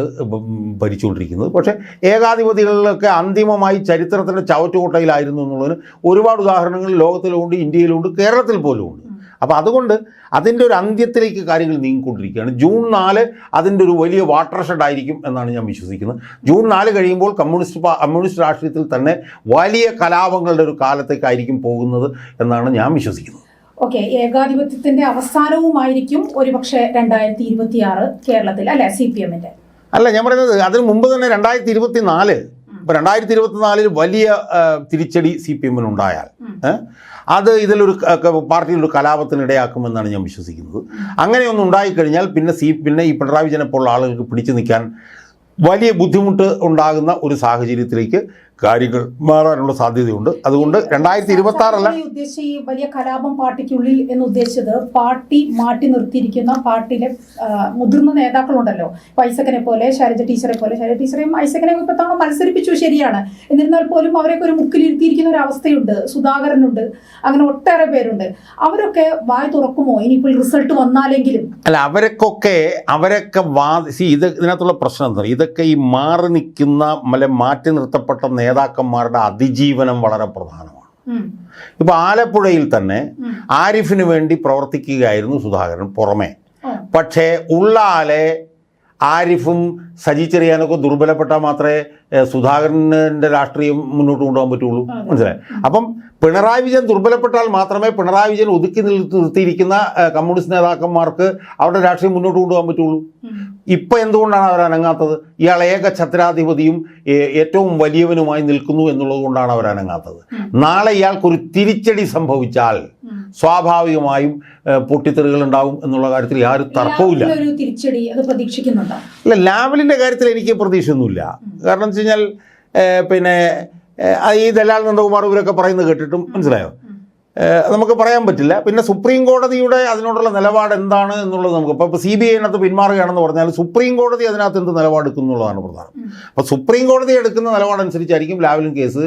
ഭരിച്ചുകൊണ്ടിരിക്കുന്നത്. പക്ഷേ ഏകാധിപതികളിലൊക്കെ അന്തിമമായി ചരിത്രത്തിൻ്റെ ചവറ്റുകൊട്ടയിലായിരുന്നു എന്നുള്ളതിന് ഒരുപാട് ഉദാഹരണങ്ങൾ ലോകത്തിലുണ്ട്, ഇന്ത്യയിലുണ്ട്, കേരളത്തിൽ പോലും ഉണ്ട്. അപ്പോൾ അതുകൊണ്ട് അതിൻ്റെ ഒരു അന്ത്യത്തിലേക്ക് കാര്യങ്ങൾ നീങ്ങിക്കൊണ്ടിരിക്കുകയാണ്. ജൂൺ 4 അതിൻ്റെ ഒരു വലിയ വാട്ടർ ഷെഡ് ആയിരിക്കും എന്നാണ് ഞാൻ വിശ്വസിക്കുന്നത്. ജൂൺ 4 കഴിയുമ്പോൾ കമ്മ്യൂണിസ്റ്റ് രാഷ്ട്രീയത്തിൽ തന്നെ വലിയ കലാപങ്ങളുടെ ഒരു കാലത്തേക്കായിരിക്കും പോകുന്നത് എന്നാണ് ഞാൻ വിശ്വസിക്കുന്നത്. ഓക്കെ, ഏകാധിപത്യത്തിന്റെ അവസാനവുമായിരിക്കും ഒരുപക്ഷെ 2026 കേരളത്തിൽ, അല്ലെ, CPM-ന്റെ? അല്ല, ഞാൻ പറയുന്നത് അതിന് മുമ്പ് തന്നെ 2024 ഇപ്പോൾ 2024 വലിയ തിരിച്ചടി CPM-ന് ഉണ്ടായാൽ അത് ഇതിലൊരു പാർട്ടിയിലൊരു കലാപത്തിനിടയാക്കുമെന്നാണ് ഞാൻ വിശ്വസിക്കുന്നത്. അങ്ങനെയൊന്നും ഉണ്ടായിക്കഴിഞ്ഞാൽ പിന്നെ ഈ പിണറായി വിജയനെ പോലുള്ള ആളുകൾക്ക് പിടിച്ചു നിൽക്കാൻ വലിയ ബുദ്ധിമുട്ട് ഉണ്ടാകുന്ന ഒരു സാഹചര്യത്തിലേക്ക് കാര്യങ്ങൾ മാറാനുള്ള സാധ്യതയുണ്ട്. അതുകൊണ്ട് 2026 ഉദ്ദേശിച്ച ഈ വലിയ കലാപം പാർട്ടിക്കുള്ളിൽ എന്ന് ഉദ്ദേശിച്ചത് പാർട്ടി മാറ്റി നിർത്തിയിരിക്കുന്ന പാർട്ടിയിലെ മുതിർന്ന നേതാക്കളുണ്ടല്ലോ, ഐസകനെ പോലെ, ശൈലജ ടീച്ചറെ പോലെ. ശൈലജ ടീച്ചറെയും ഐസകനെയും ഇപ്പോൾ തവണ മത്സരിപ്പിച്ചു, ശരിയാണ്. എന്നിരുന്നാൽ പോലും അവരെയൊക്കെ ഒരു മുക്കിലിരുത്തിയിരിക്കുന്ന ഒരു അവസ്ഥയുണ്ട്. സുധാകരനുണ്ട്, അങ്ങനെ ഒട്ടേറെ പേരുണ്ട്. അവരൊക്കെ വായ തുറക്കുമോ ഇനിയിപ്പോൾ റിസൾട്ട് വന്നാലെങ്കിലും? അല്ല, അവരൊക്കെ ഇതിനകത്തുള്ള പ്രശ്നം എന്താ, ഇതൊക്കെ ഈ മാറി നിൽക്കുന്ന മാറ്റി നിർത്തപ്പെട്ട നേതാക്കന്മാരുടെ അതിജീവനം വളരെ പ്രധാനമാണ്. ഇപ്പൊ ആലപ്പുഴയിൽ തന്നെ ആരിഫിന് വേണ്ടി പ്രവർത്തിക്കുകയായിരുന്നു സുധാകരൻ പുറമെ. പക്ഷേ ഉള്ളാലെ ആരിഫും സജി ചെറിയാനൊക്കെ ദുർബലപ്പെട്ടാൽ മാത്രമേ സുധാകരൻ്റെ രാഷ്ട്രീയം മുന്നോട്ട് കൊണ്ടുപോകാൻ പറ്റുള്ളൂ. മനസ്സിലായി? അപ്പം പിണറായി വിജയൻ ദുർബലപ്പെട്ടാൽ മാത്രമേ പിണറായി വിജയൻ ഒതുക്കി നിർത്തിയിരിക്കുന്ന കമ്മ്യൂണിസ്റ്റ് നേതാക്കന്മാർക്ക് അവരുടെ രാഷ്ട്രീയം മുന്നോട്ട് കൊണ്ടുപോകാൻ പറ്റുള്ളൂ. ഇപ്പം എന്തുകൊണ്ടാണ് അവർ അനങ്ങാത്തത്? ഇയാൾ ഏക ഛത്രാധിപതിയും ഏറ്റവും വലിയവനുമായി നിൽക്കുന്നു എന്നുള്ളത് കൊണ്ടാണ് അവർ അനങ്ങാത്തത്. നാളെ ഇയാൾക്കൊരു തിരിച്ചടി സംഭവിച്ചാൽ സ്വാഭാവികമായും പൊട്ടിത്തെറികൾ ഉണ്ടാവും എന്നുള്ള കാര്യത്തിൽ യാതൊരു തർക്കവുമില്ല. അല്ല, ലാവലിൻ്റെ കാര്യത്തിൽ എനിക്ക് പ്രതീക്ഷയൊന്നുമില്ല. കാരണം വെച്ച് കഴിഞ്ഞാൽ പിന്നെ ഈ ദലാൽ നന്ദകുമാർ ഇവരൊക്കെ പറയുന്നത് കേട്ടിട്ടും മനസ്സിലായോ, നമുക്ക് പറയാൻ പറ്റില്ല. പിന്നെ സുപ്രീം കോടതിയുടെ അതിനോടുള്ള നിലപാട് എന്താണ് എന്നുള്ളത് നമുക്ക് ഇപ്പോൾ CBI അതിനകത്ത് പിന്മാറുകയാണെന്ന് പറഞ്ഞാൽ സുപ്രീം കോടതി അതിനകത്ത് എന്ത് നിലപാടെടുക്കും എന്നുള്ളതാണ് പ്രധാനം. അപ്പോൾ സുപ്രീം കോടതി എടുക്കുന്ന നിലപാടനുസരിച്ചായിരിക്കും ലാവലിൻ കേസ്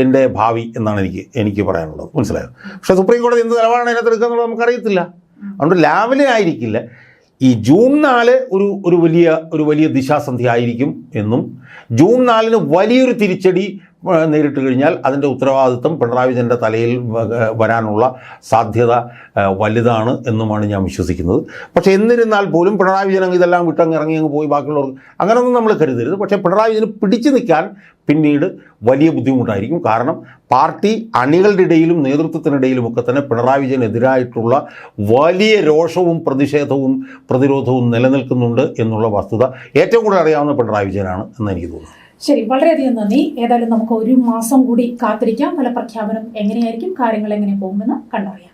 എൻ്റെ ഭാവി എന്നാണ് എനിക്ക് പറയാനുള്ളത്. മനസ്സിലായോ? പക്ഷേ സുപ്രീം കോടതി എന്ത് നിലപാടാണ് അതിനകത്ത് എടുക്കുക എന്നുള്ളത് നമുക്കറിയത്തില്ല. അതുകൊണ്ട് ലാവലിനായിരിക്കില്ല. ഈ ജൂൺ 4 ഒരു വലിയ ദിശാസന്ധി ആയിരിക്കും എന്നും ജൂൺ 4 വലിയൊരു തിരിച്ചടി നേരിട്ട് കഴിഞ്ഞാൽ അതിൻ്റെ ഉത്തരവാദിത്വം പിണറായി വിജയൻ്റെ തലയിൽ വരാനുള്ള സാധ്യത വലുതാണ് എന്നുമാണ് ഞാൻ വിശ്വസിക്കുന്നത്. പക്ഷേ എന്നിരുന്നാൽ പോലും പിണറായി വിജയൻ ഇതെല്ലാം വിട്ടങ്ങ് ഇറങ്ങി അങ്ങ് പോയി ബാക്കിയുള്ളവർക്ക് അങ്ങനെയൊന്നും നമ്മൾ കരുതരുത്. പക്ഷേ പിണറായി വിജയന് പിടിച്ചു നിൽക്കാൻ പിന്നീട് വലിയ ബുദ്ധിമുട്ടായിരിക്കും. കാരണം പാർട്ടി അണികളുടെ ഇടയിലും നേതൃത്വത്തിനിടയിലുമൊക്കെ തന്നെ പിണറായി വിജയനെതിരായിട്ടുള്ള വലിയ രോഷവും പ്രതിഷേധവും പ്രതിരോധവും നിലനിൽക്കുന്നുണ്ട് എന്നുള്ള വസ്തുത ഏറ്റവും കൂടുതൽ അറിയാവുന്ന പിണറായി വിജയനാണ് എന്ന് എനിക്ക് തോന്നുന്നു. ശരി, വളരെയധികം നന്ദി. ഏതായാലും നമുക്ക് 1 മാസം കൂടി കാത്തിരിക്കാം. ഫലപ്രഖ്യാപനം എങ്ങനെയായിരിക്കും, കാര്യങ്ങൾ എങ്ങനെ പോകുമെന്ന് കണ്ടറിയാം.